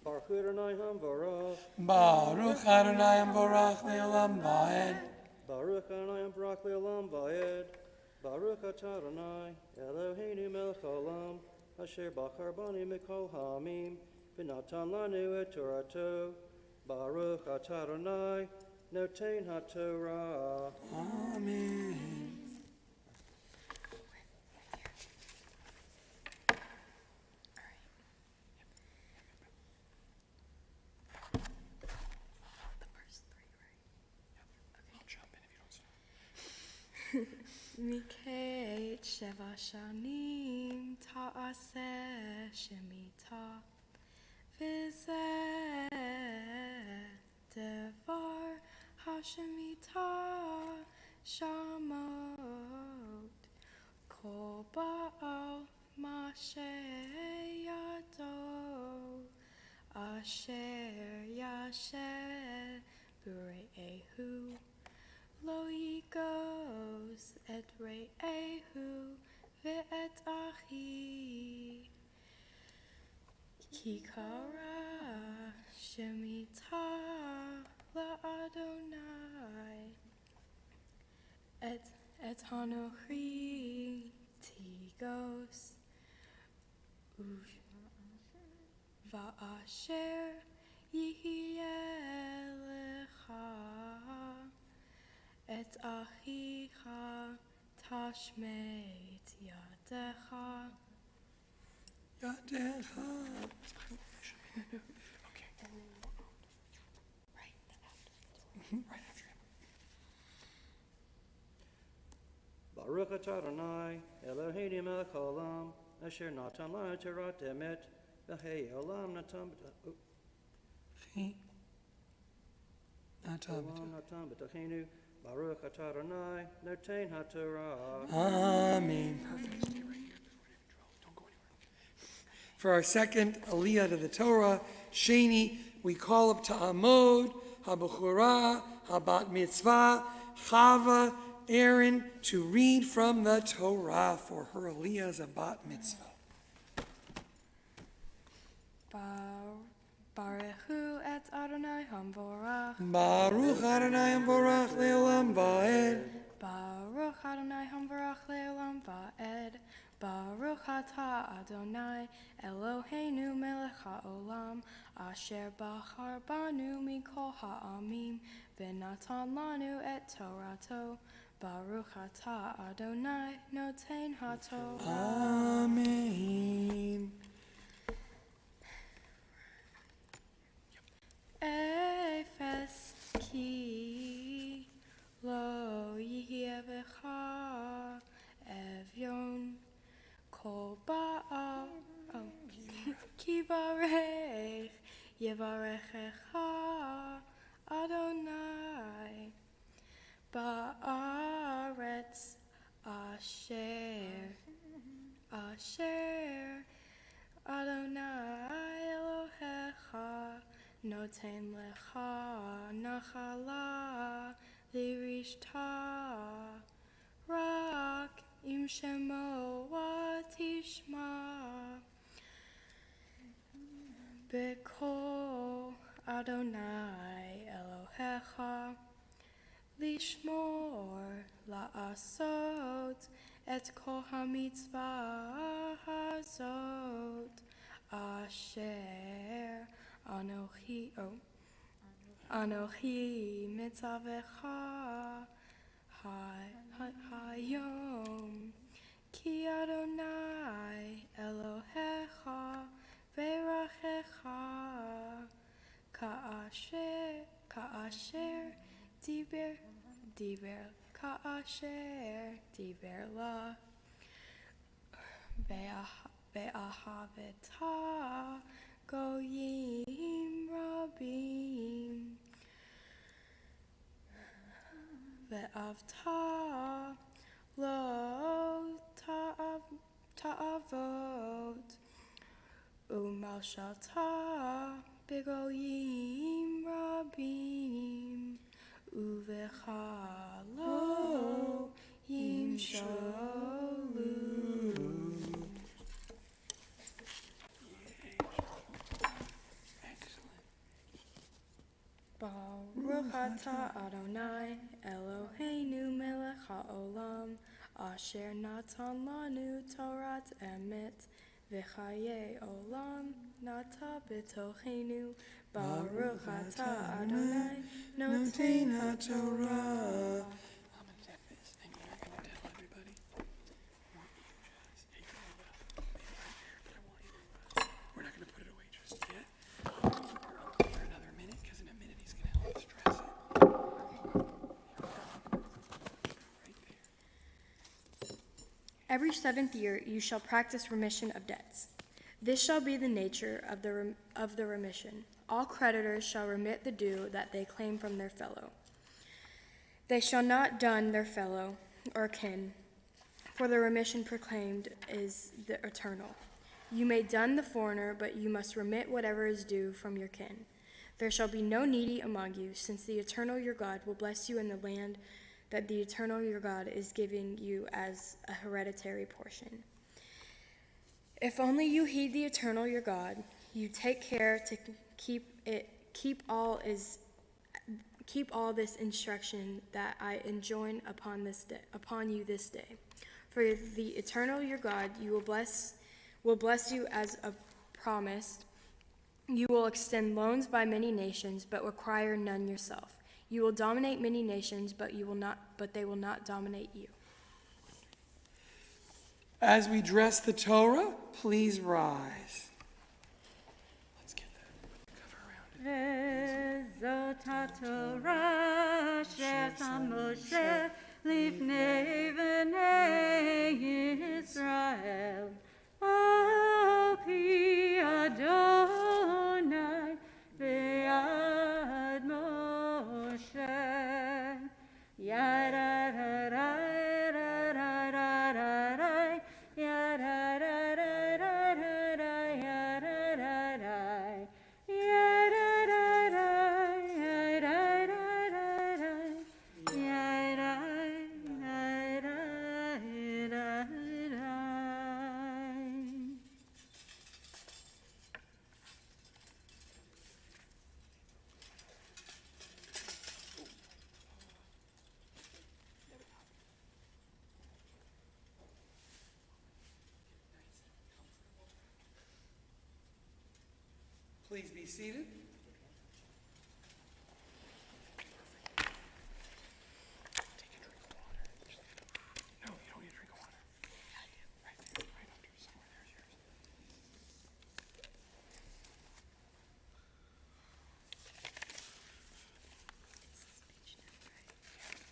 Baruch Adonai Hamvarach. Baruch Adonai Amvorach Le'olam Va'ed. Baruch Adonai Hamvarach Le'olam Va'ed. Baruch Atah Adonai Eloheinu Melech Haolam Asher Bachar Bani Mikol Ha'amim V'natan Lanu Et Torato. Baruch Atah Adonai Notein HaTorah. Amen. Miketz Sheva Shanim Ta'aseh Shemitah V'zeh Devar HaShemitah Shamot Kol Ba'al Mashe Yado Asher Yasher B'Re'ehu Lo yigos et re'ehu ve'et achi ki kara shemitah la'Adonai et hanochi tigos va'asher yihyeh lecha et achicha tashmeit yadecha. Yadecha. Okay. Right after him. Baruch Atah Adonai Eloheinu Melech Haolam Asher Natan Lanu Torah Emet V'hei Olam Natan B'Tachenu. Baruch Atah Adonai Notein HaTorah. Amen. Perfect. Stay right here. Don't go anywhere. For our second Aliyah to the Torah, Sheni, we call up to Amod, HaBechorah, HaBat Mitzvah, Chava, Erin, to read from the Torah for her Aliyah as a Bat Mitzvah. Baruchu et Adonai Hamvorach. Baruch Adonai Amvorach Le'olam Va'ed. Baruch Adonai Hamvorach Le'olam Va'ed. Baruch Atah Adonai Eloheinu Melech Haolam Asher Bachar Banu Mikol Ha'amim V'natan Lanu Et Torato. Baruch Atah Adonai Notein HaTorah. Amen. Efes ki lo yihye v'cha evyon kol ba'al ki varech yevarechecha Adonai ba'aretz asher Adonai Elohecha Noten lecha nachala lirishta rak im shemo watishma b'kol Adonai Elohecha lishmor la'asot et kol hamitzvah hazot asher Anochi mitzavecha hayom ki Adonai Elohecha verachecha ka'asher diber ka'asher diber la ve'ahaveta goyim rabim ve'avta lo ta'avot u'malshalta begoyim rabim uve'chalo yimsholu. Baruch atah Adonai Eloheinu melech haolam asher natan lanu Torat emet v'chaye olam nata b'tochenu. Baruch atah Adonai noten haTorah. I'm going to tap this, and you're not going to tell everybody. I want you just, maybe right there, but I want you to, we're not going to put it away just yet. For another minute, because in a minute he's going to help us dress it. Right there. Every 7th year you shall practice remission of debts. This shall be the nature of the remission. All creditors shall remit the due that they claim from their fellow. They shall not dun their fellow or kin, for the remission proclaimed is the eternal. You may dun the foreigner, but you must remit whatever is due from your kin. There shall be no needy among you, since the eternal your God will bless you in the land that the eternal your God is giving you as a hereditary portion. If only you heed the eternal your God, you take care to keep all this instruction that I enjoin upon you this day. For the eternal your God will bless you as a promised. You will extend loans by many nations, but require none yourself. You will dominate many nations, but they will not dominate you. As we dress the Torah, please rise. Let's get the cover around it. Vezot haTorah asher sam Moshe lifnei bnei Yisrael al pi Adonai ve'ad Moshe yadadadai Please be seated. Take a drink of water. No, you don't need a drink of water. Yeah, I do. Right there, right under, somewhere there's yours. Yeah,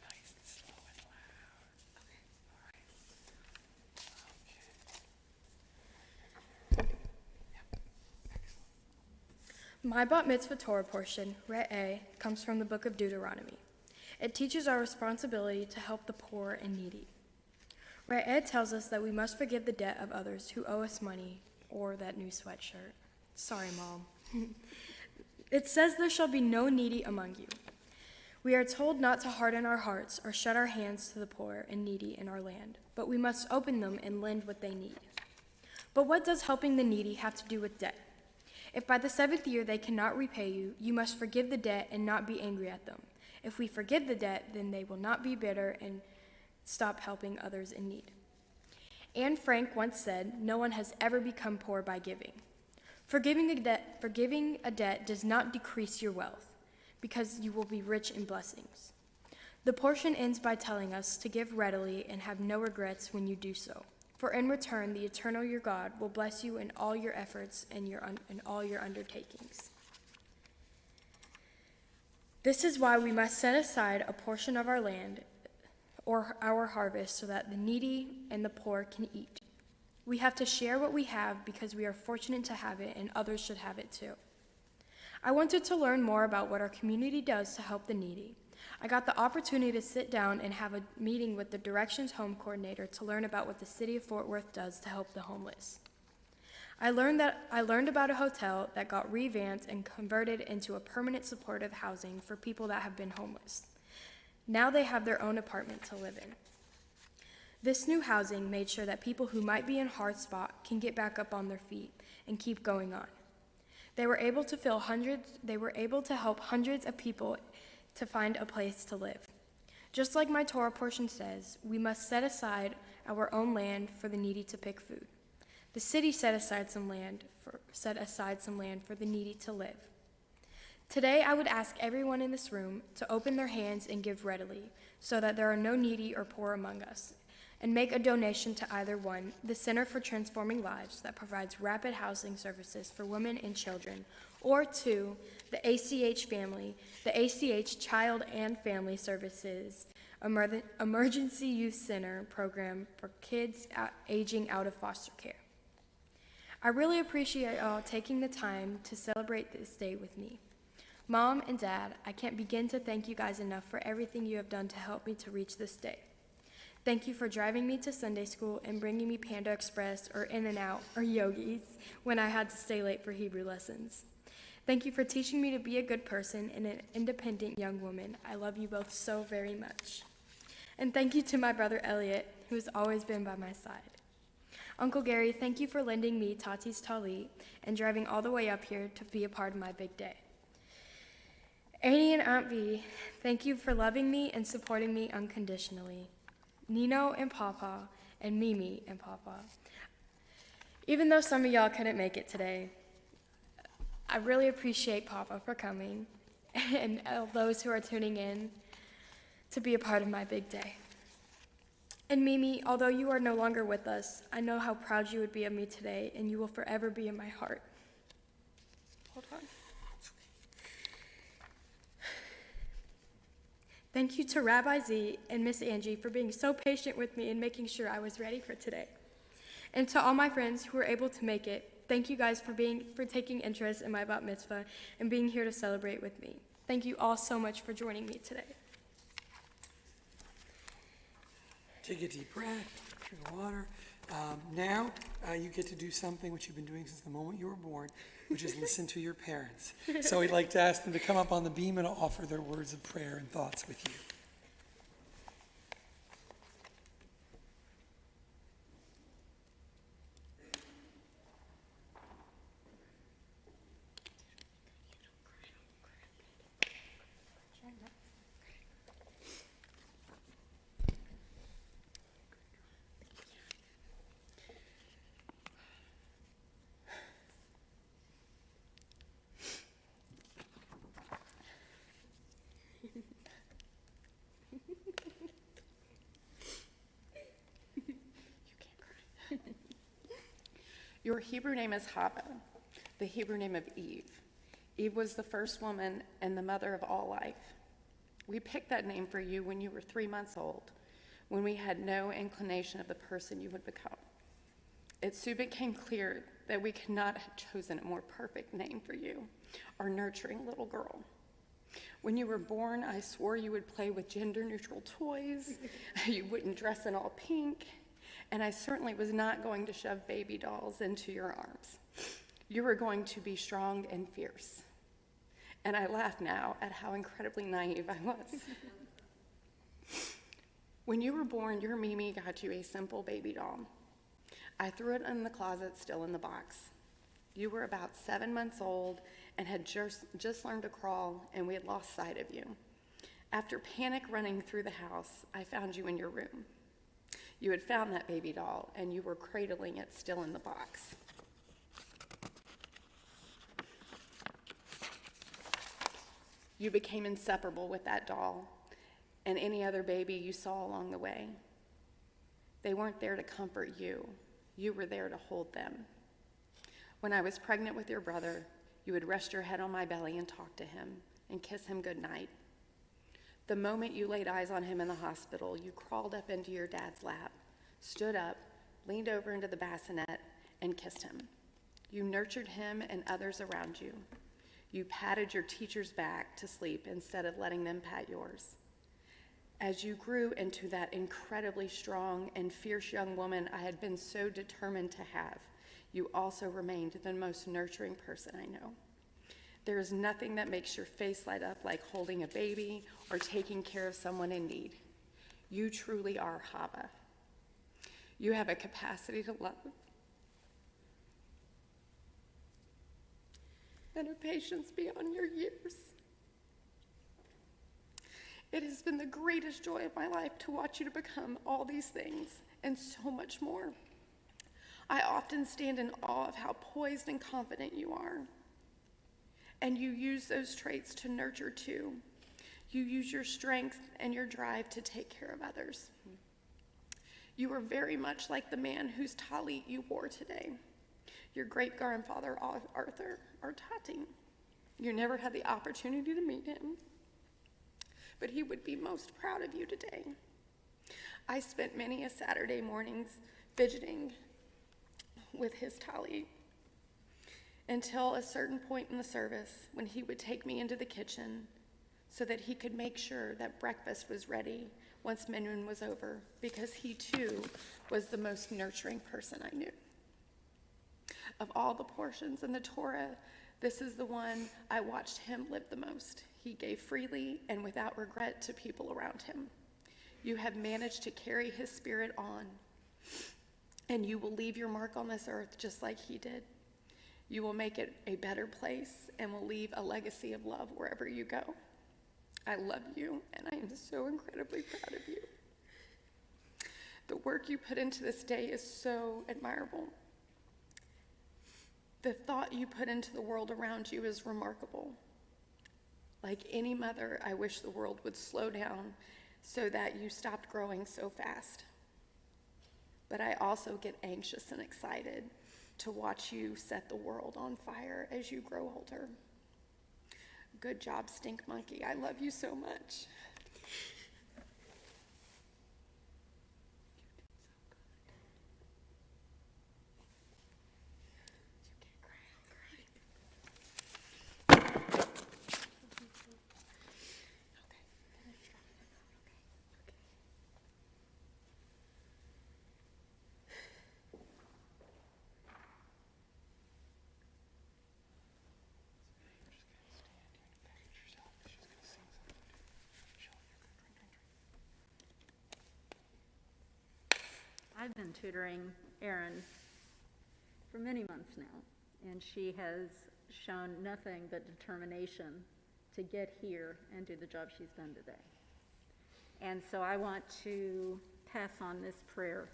nice and slow and loud. Okay. All right. Okay. Yep. Excellent. My Bat Mitzvah Torah portion, Re'eh, comes from the book of Deuteronomy. It teaches our responsibility to help the poor and needy. Re'eh tells us that we must forgive the debt of others who owe us money or that new sweatshirt. Sorry, Mom. It says there shall be no needy among you. We are told not to harden our hearts or shut our hands to the poor and needy in our land, but we must open them and lend what they need. But what does helping the needy have to do with debt? If by the 7th year they cannot repay you, you must forgive the debt and not be angry at them. If we forgive the debt, then they will not be bitter and stop helping others in need. Anne Frank once said, "No one has ever become poor by giving." Forgiving a debt does not decrease your wealth, because you will be rich in blessings. The portion ends by telling us to give readily and have no regrets when you do so. For in return, the eternal your God will bless you in all your efforts and in all your undertakings. This is why we must set aside a portion of our land or our harvest so that the needy and the poor can eat. We have to share what we have because we are fortunate to have it and others should have it too. I wanted to learn more about what our community does to help the needy. I got the opportunity to sit down and have a meeting with the Directions Home Coordinator to learn about what the city of Fort Worth does to help the homeless. I learned about a hotel that got revamped and converted into a permanent supportive housing for people that have been homeless. Now they have their own apartment to live in. This new housing made sure that people who might be in a hard spot can get back up on their feet and keep going on. They were able to help hundreds of people to find a place to live. Just like my Torah portion says, we must set aside our own land for the needy to pick food. The city set aside some land for the needy to live. Today, I would ask everyone in this room to open their hands and give readily, so that there are no needy or poor among us, and make a donation to either one, the Center for Transforming Lives that provides rapid housing services for women and children, or two, the ACH Family, the ACH Child and Family Services Emergency Youth Center program for kids aging out of foster care. I really appreciate y'all taking the time to celebrate this day with me. Mom and Dad, I can't begin to thank you guys enough for everything you have done to help me to reach this day. Thank you for driving me to Sunday school and bringing me Panda Express or In-N-Out or Yogi's when I had to stay late for Hebrew lessons. Thank you for teaching me to be a good person and an independent young woman. I love you both so very much. And thank you to my brother Elliot, who has always been by my side. Uncle Gary, thank you for lending me Tati's Talit and driving all the way up here to be a part of my big day. Annie and Aunt V, thank you for loving me and supporting me unconditionally. Nino and Papa, and Mimi and Papa. Even though some of y'all couldn't make it today, I really appreciate Papa for coming and all those who are tuning in to be a part of my big day. And Mimi, although you are no longer with us, I know how proud you would be of me today, and you will forever be in my heart. Hold on. Thank you to Rabbi Z and Miss Angie for being so patient with me and making sure I was ready for today. And to all my friends who were able to make it, thank you guys for taking interest in my bat mitzvah and being here to celebrate with me. Thank you all so much for joining me today. Take a deep breath, drink water. Now you get to do something which you've been doing since the moment you were born, which is listen to your parents. So we'd like to ask them to come up on the beam and offer their words of prayer and thoughts with you. Your Hebrew name is Hava, the Hebrew name of Eve. Eve was the first woman and the mother of all life. We picked that name for you when you were 3 months old, when we had no inclination of the person you would become. It soon became clear that we could not have chosen a more perfect name for you, our nurturing little girl. When you were born, I swore you would play with gender-neutral toys, you wouldn't dress in all pink, and I certainly was not going to shove baby dolls into your arms. You were going to be strong and fierce. And I laugh now at how incredibly naive I was. When you were born, your Mimi got you a simple baby doll. I threw it in the closet, still in the box. You were about 7 months old and had just learned to crawl, and we had lost sight of you. After panic running through the house, I found you in your room. You had found that baby doll, and you were cradling it still in the box. You became inseparable with that doll and any other baby you saw along the way. They weren't there to comfort you. You were there to hold them. When I was pregnant with your brother, you would rest your head on my belly and talk to him and kiss him goodnight. The moment you laid eyes on him in the hospital, you crawled up into your dad's lap, stood up, leaned over into the bassinet, and kissed him. You nurtured him and others around you. You patted your teacher's back to sleep instead of letting them pat yours. As you grew into that incredibly strong and fierce young woman I had been so determined to have, you also remained the most nurturing person I know. There is nothing that makes your face light up like holding a baby or taking care of someone in need. You truly are Hava. You have a capacity to love and a patience beyond your years. It has been the greatest joy of my life to watch you to become all these things and so much more. I often stand in awe of how poised and confident you are. And you use those traits to nurture too. You use your strength and your drive to take care of others. You are very much like the man whose talit you wore today, your great-grandfather Arthur, or Tati. You never had the opportunity to meet him, but he would be most proud of you today. I spent many a Saturday mornings fidgeting with his talit until a certain point in the service when he would take me into the kitchen so that he could make sure that breakfast was ready once minyan was over, because he too was the most nurturing person I knew. Of all the portions in the Torah, this is the one I watched him live the most. He gave freely and without regret to people around him. You have managed to carry his spirit on, and you will leave your mark on this earth just like he did. You will make it a better place and will leave a legacy of love wherever you go. I love you, and I am so incredibly proud of you. The work you put into this day is so admirable. The thought you put into the world around you is remarkable. Like any mother, I wish the world would slow down so that you stopped growing so fast. But I also get anxious and excited to watch you set the world on fire as you grow older. Good job, Stink Monkey. I love you so much. I've been tutoring Erin for many months now, and she has shown nothing but determination to get here and do the job she's done today. And so I want to pass on this prayer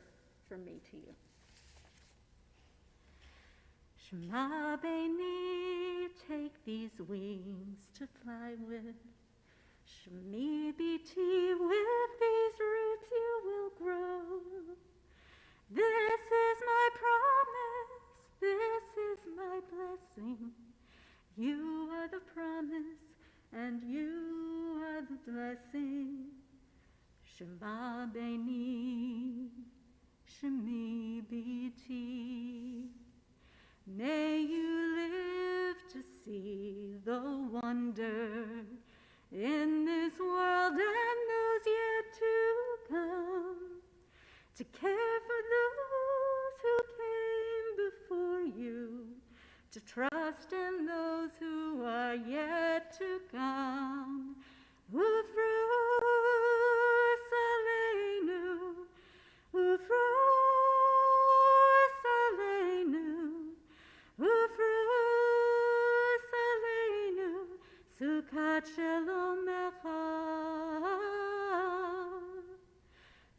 from me to you. Shema B'ni, take these wings to fly with. Shemi B'ti, with these roots you will grow. This is my promise, this is my blessing. You are the promise, and you are the blessing. Shema B'ni, Shemi B'ti. May you live to see the wonder in this world and those yet to come, to care for those who came before you, to trust in those who are yet to come. Ufros Aleinu, Ufros Aleinu, Ufros Aleinu, Sukkot Shalom Echa.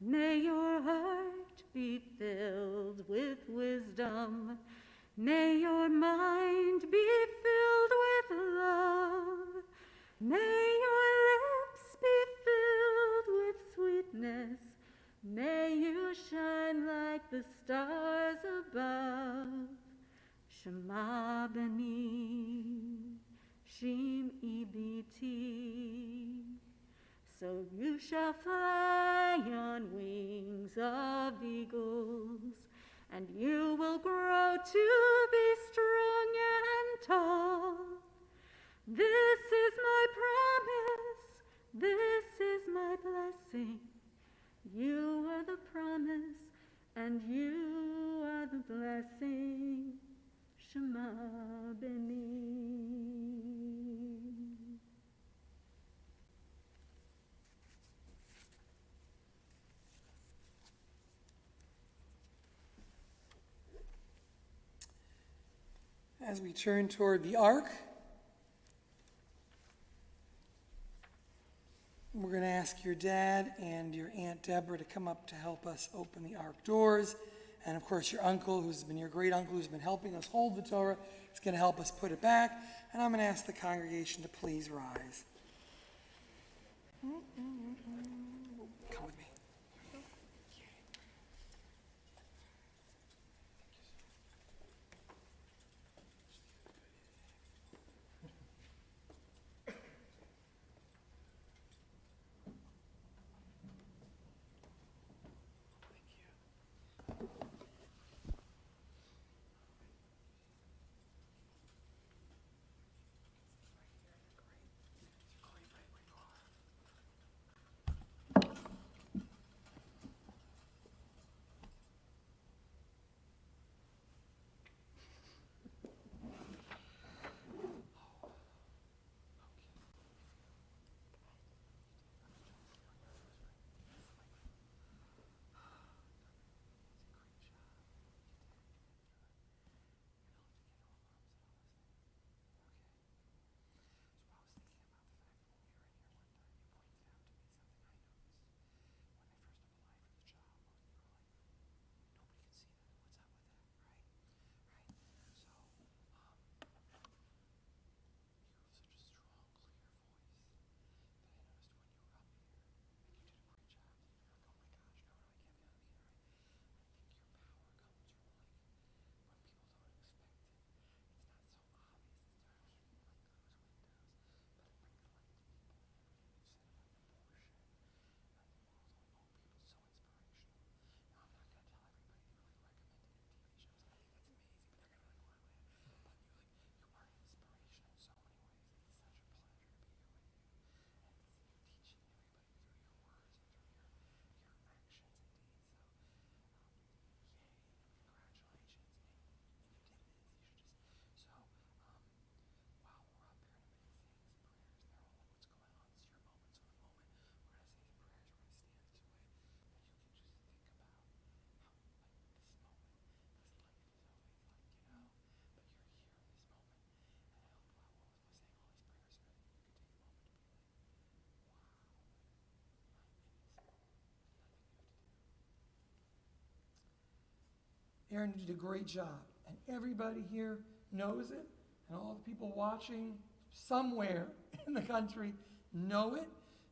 May your heart be filled with wisdom. May your mind be filled with So you shall fly on wings of eagles, and you will grow to be strong and tall. This is my promise, this is my blessing. You are the promise, and you are the blessing. Shema B'ni. As we turn toward the ark, we're going to ask your dad and your Aunt Deborah to come up to help us open the ark doors. And of course, your uncle, who's been your great uncle, who's been helping us hold the Torah, is going to help us put it back. And I'm going to ask the congregation to please rise. Come with me. Erin, you did a great job, and everybody here knows it, and all the people watching somewhere in the country know it.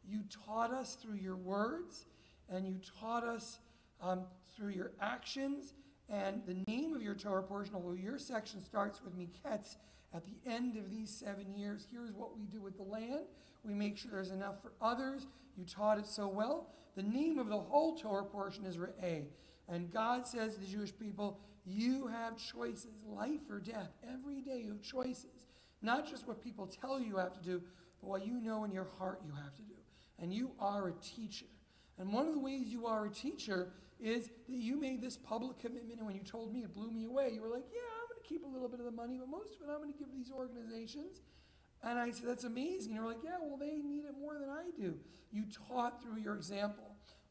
You taught us through your words, and you taught us through your actions, and the name of your Torah portion, although your section starts with Miketz, at the end of these 7 years, here's what we do with the land. We make sure there's enough for others. You taught it so well. The name of the whole Torah portion is Re'eh. And God says to the Jewish people, you have choices, life or death. Every day you have choices. Not just what people tell you have to do, but what you know in your heart you have to do. And you are a teacher. And one of the ways you are a teacher is that you made this public commitment, and when you told me, it blew me away. You were like, yeah, I'm going to keep a little bit of the money, but most of it I'm going to give to these organizations. And I said, that's amazing. And you're like, yeah, well, they need it more than I do. You taught through your example.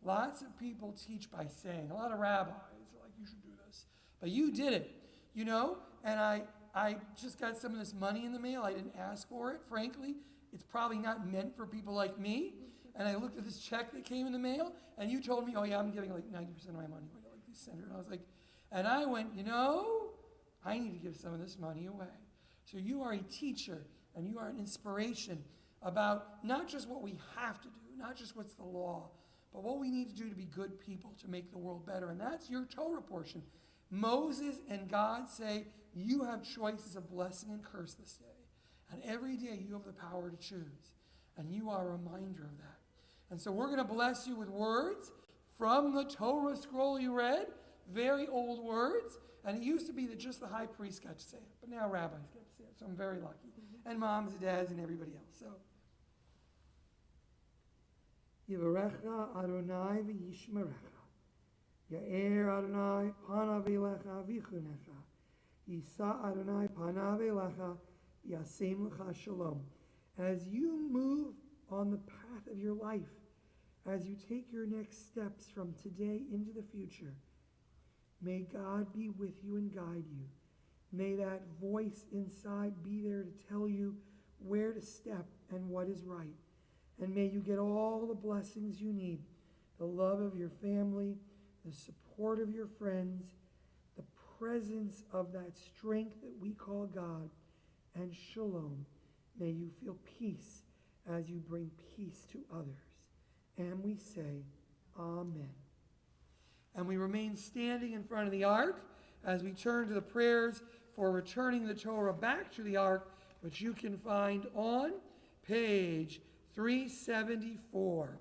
Lots of people teach by saying. A lot of rabbis are like, you should do this. But you did it, you know? And I just got some of this money in the mail. I didn't ask for it. Frankly, it's probably not meant for people like me. And I looked at this check that came in the mail, and you told me, oh yeah, I'm giving like 90% of my money away to like this center. And I was like, and I went, you know, I need to give some of this money away. So you are a teacher, and you are an inspiration about not just what we have to do, not just what's the law, but what we need to do to be good people to make the world better. And that's your Torah portion. Moses and God say, you have choices of blessing and curse this day. And every day you have the power to choose. And you are a reminder of that. And so we're going to bless you with words from the Torah scroll you read, very old words. And it used to be that just the high priest got to say it, but now rabbis get to say it. So I'm very lucky. And moms and dads and everybody else. So. Yivarecha Adonai v'yishmerecha. Ya'er Adonai panav elecha v'chunecha. Yisa Adonai panav elecha v'yasem lecha shalom. As you move on the path of your life, as you take your next steps from today into the future, may God be with you and guide you. May that voice inside be there to tell you where to step and what is right. And may you get all the blessings you need, the love of your family, the support of your friends, the presence of that strength that we call God, and shalom. May you feel peace as you bring peace to others. And we say, Amen. And we remain standing in front of the ark as we turn to the prayers for returning the Torah back to the ark, which you can find on page 374.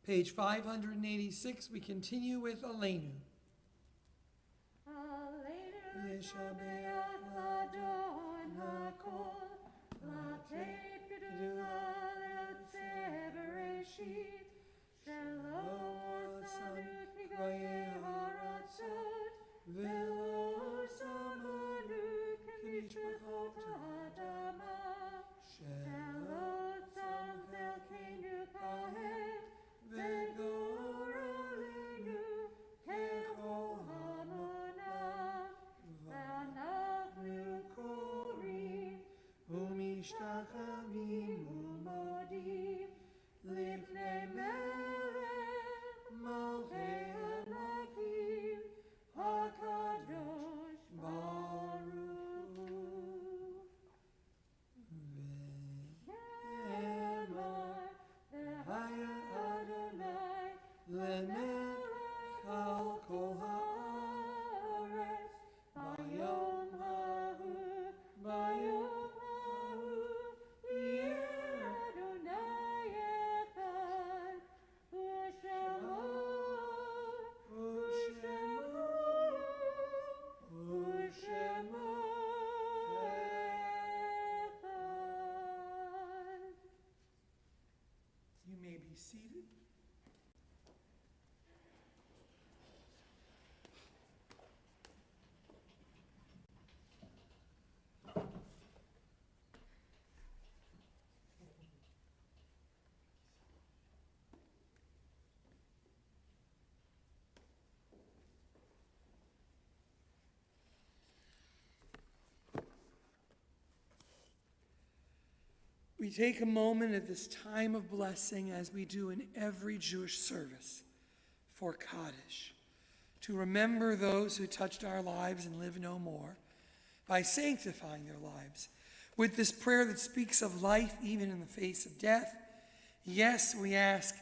Page 586, we continue with Aleinu. Seated. We take a moment at this time of blessing, as we do in every Jewish service, for Kaddish, to remember those who touched our lives and live no more by sanctifying their lives with this prayer that speaks of life even in the face of death. Yes, we ask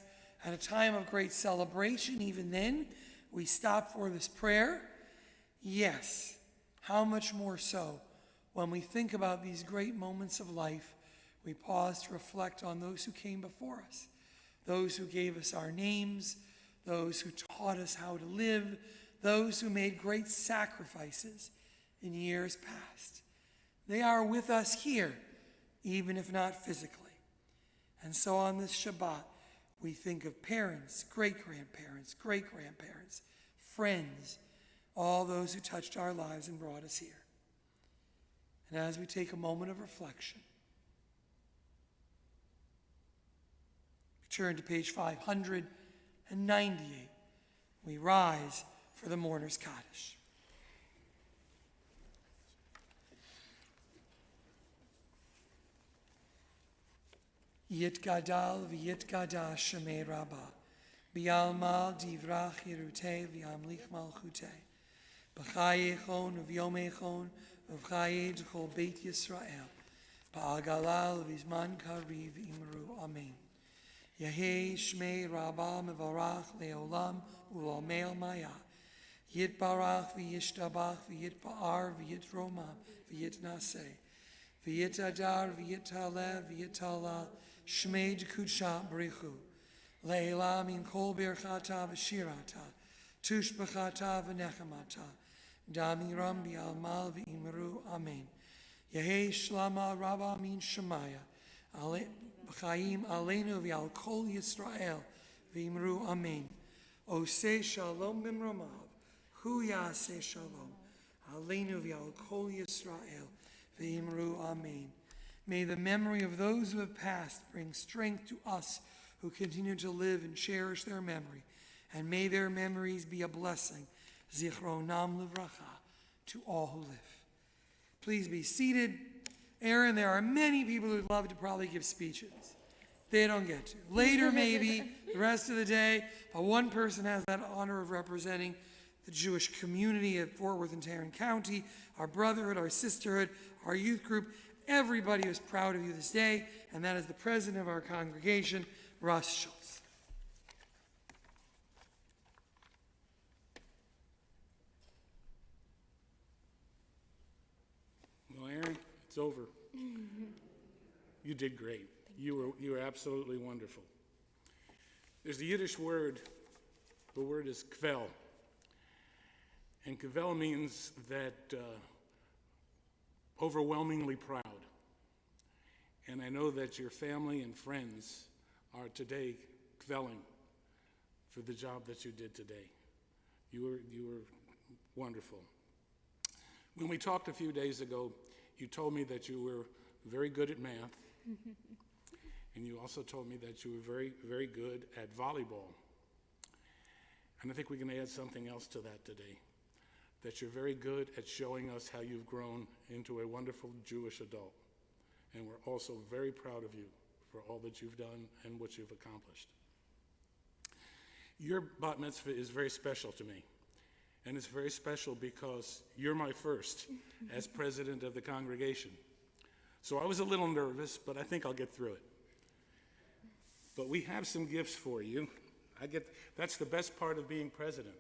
at a time of great celebration, even then, we stop for this prayer. Yes, how much more so when we think about these great moments of life, we pause to reflect on those who came before us, those who gave us our names, those who taught us how to live, those who made great sacrifices in years past. They are with us here, even if not physically. And so on this Shabbat, we think of parents, great-grandparents, great-grandparents, friends, all those who touched our lives and brought us here. And as we take a moment of reflection, we turn to page 598. We rise for the mourner's Kaddish. Yitgadal v'yitgadash shemei Rabbi, bi'almal divrach yirutei v'yamlich malchutei, b'chaye echon v'yom echon v'chaye d'chol beit Yisrael, ba'agalal v'izman kariv imru amen. Yehei shmei Rabba mevarach leolam u'lamel maya, yitbarach v'yishtabach v'yitba'ar v'yitromam v'yitnaseh, v'yitadar v'yitaleh v'yitalal, Shmei Kudsha Barichu, Leila min kol birchata v'shirata, tush b'chata v'nechamata, damiram bi'almal v'imru amen. Yehei shlama rabba min shemaya, b'chaim aleinu v'al kol Yisrael v'imru amen. Oseh shalom b'mromav, hu yaseh shalom, aleinu v'al kol Yisrael v'imru amen. May the memory of those who have passed bring strength to us who continue to live and cherish their memory. And may their memories be a blessing, zichronam livracha, to all who live. Please be seated. Erin, there are many people who'd love to probably give speeches. They don't get to. Later, maybe, the rest of the day, but one person has that honor of representing the Jewish community of Fort Worth and Tarrant County, our brotherhood, our sisterhood, our youth group. Everybody is proud of you this day, and that is the president of our congregation, Russ Schultz. Well, Erin, it's over. You did great. You were absolutely wonderful. There's a Yiddish word. The word is kvel. And kvel means that overwhelmingly proud. And I know that your family and friends are today kveling for the job that you did today. You were wonderful. When we talked a few days ago, you told me that you were very good at math. And you also told me that you were very, very good at volleyball. And I think we can add something else to that today, that you're very good at showing us how you've grown into a wonderful Jewish adult. And we're also very proud of you for all that you've done and what you've accomplished. Your bat mitzvah is very special to me. And it's very special because you're my first as president of the congregation. So I was a little nervous, but I think I'll get through it. But we have some gifts for you. That's the best part of being president.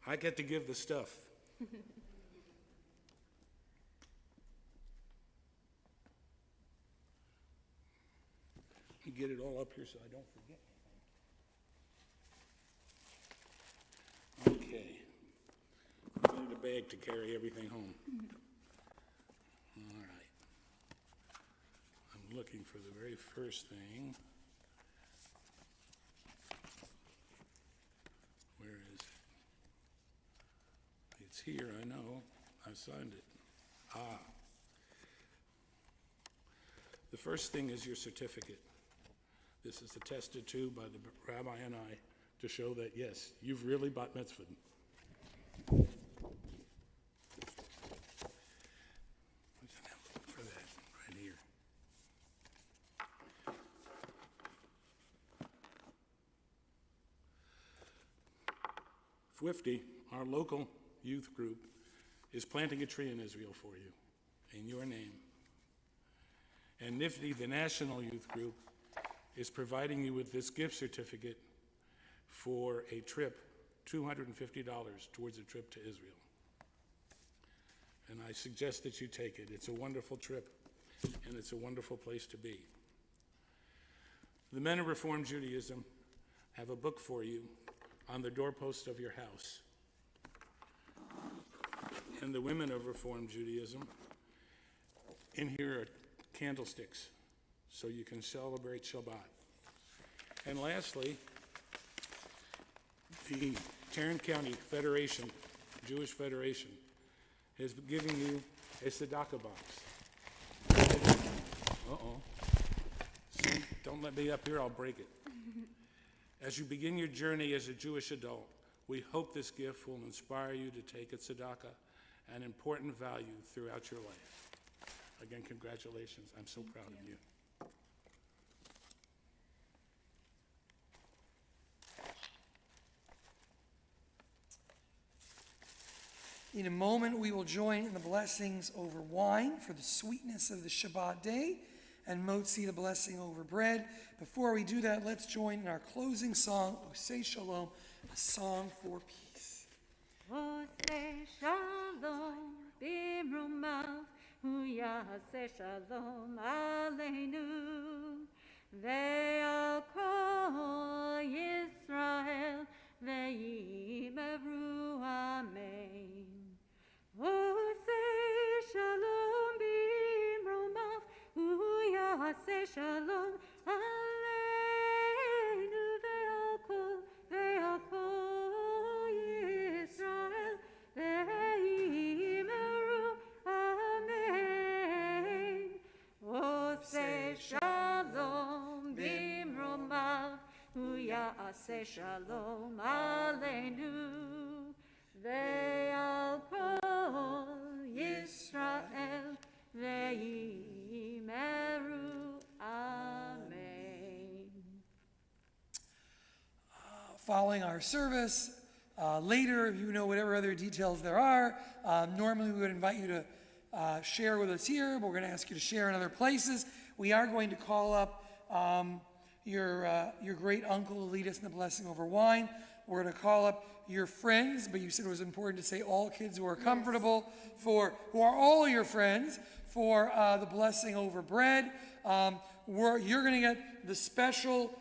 I get to give the stuff. Get it all up here so I don't forget anything. Okay. I need a bag to carry everything home. All right. I'm looking for the very first thing. Where is it? It's here, I know. I signed it. The first thing is your certificate. This is attested to by the Rabbi and I to show that, yes, you've really bat mitzvahed. There's an envelope for that right here. Swifty, our local youth group, is planting a tree in Israel for you, in your name. And Nifty, the national youth group, is providing you with this gift certificate for a trip, $250 towards a trip to Israel. And I suggest that you take it. It's a wonderful trip, and it's a wonderful place to be. The men of Reform Judaism have a book for you on the doorpost of your house. And the women of Reform Judaism, in here are candlesticks, so you can celebrate Shabbat. And lastly, the Tarrant County Federation, Jewish Federation, is giving you a tzedakah box. Uh-oh. See, don't let me up here, I'll break it. As you begin your journey as a Jewish adult, we hope this gift will inspire you to take a tzedakah, an important value throughout your life. Again, congratulations. I'm so proud of you. In a moment, we will join in the blessings over wine for the sweetness of the Shabbat day, and Motzi, the blessing over bread. Before we do that, let's join in our closing song, Osei Shalom, a song for peace. Osei Shalom bimrumav, hu yaseh shalom aleinu, ve'al kol Yisrael ve'yimeru amen. Osei Shalom bimrumav, hu yaseh shalom aleinu, ve'al kol Yisrael ve'yimeru amen. Osei Shalom bimrumav, hu yaseh shalom aleinu, ve'al kol Yisrael ve'yimeru amen. Following our service, later, if you know whatever other details there are, normally we would invite you to share with us here, but we're going to ask you to share in other places. We are going to call up your great uncle to lead us in the blessing over wine. We're going to call up your friends, but you said it was important to say all kids who are comfortable, who are all your friends, for the blessing over bread. You're going to get the special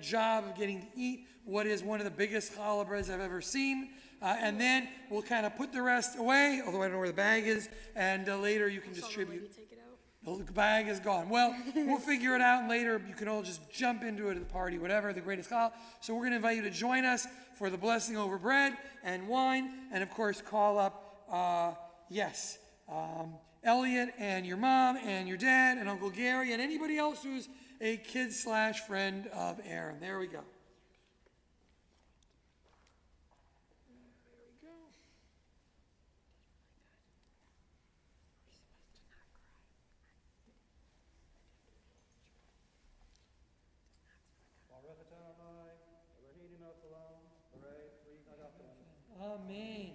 job of getting to eat what is one of the biggest challah breads I've ever seen. And then we'll kind of put the rest away, although I don't know where the bag is, and later you can distribute. Take it out. The bag is gone. Well, we'll figure it out, and later you can all just jump into it at the party, whatever, the greatest challah. So we're going to invite you to join us for the blessing over bread and wine, and of course call up, Elliot and your mom and your dad and Uncle Gary and anybody else who's a kid/friend of Erin. There we go. Amen.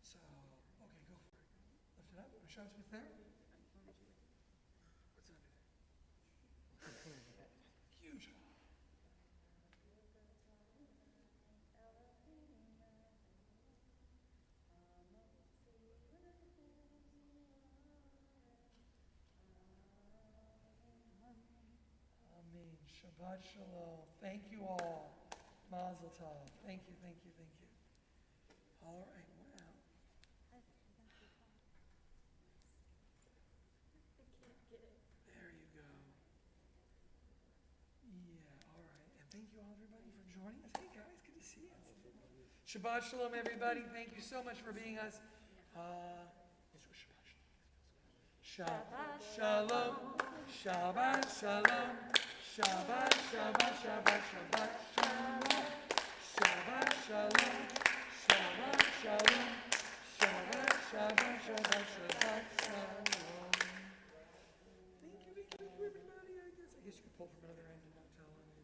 So, okay, go for it. Lift it up. Show us what's there. What's under there? Huge. Amen. Shabbat Shalom. Thank you all. Mazel tov. Thank you, thank you, thank you. All right, wow. There you go. Yeah, all right. And thank you all, everybody, for joining us. Hey, guys, good to see you. Shabbat Shalom, everybody. Thank you so much for being us. Shabbat Shalom. Shabbat Shalom. Shabbat, Shabbat, Shabbat, Shabbat Shalom. Shabbat Shalom. Shabbat Shalom. Shabbat, Shabbat, Shabbat, Shabbat Shalom. Thank you, everybody. I guess you could pull from another end and not tell them.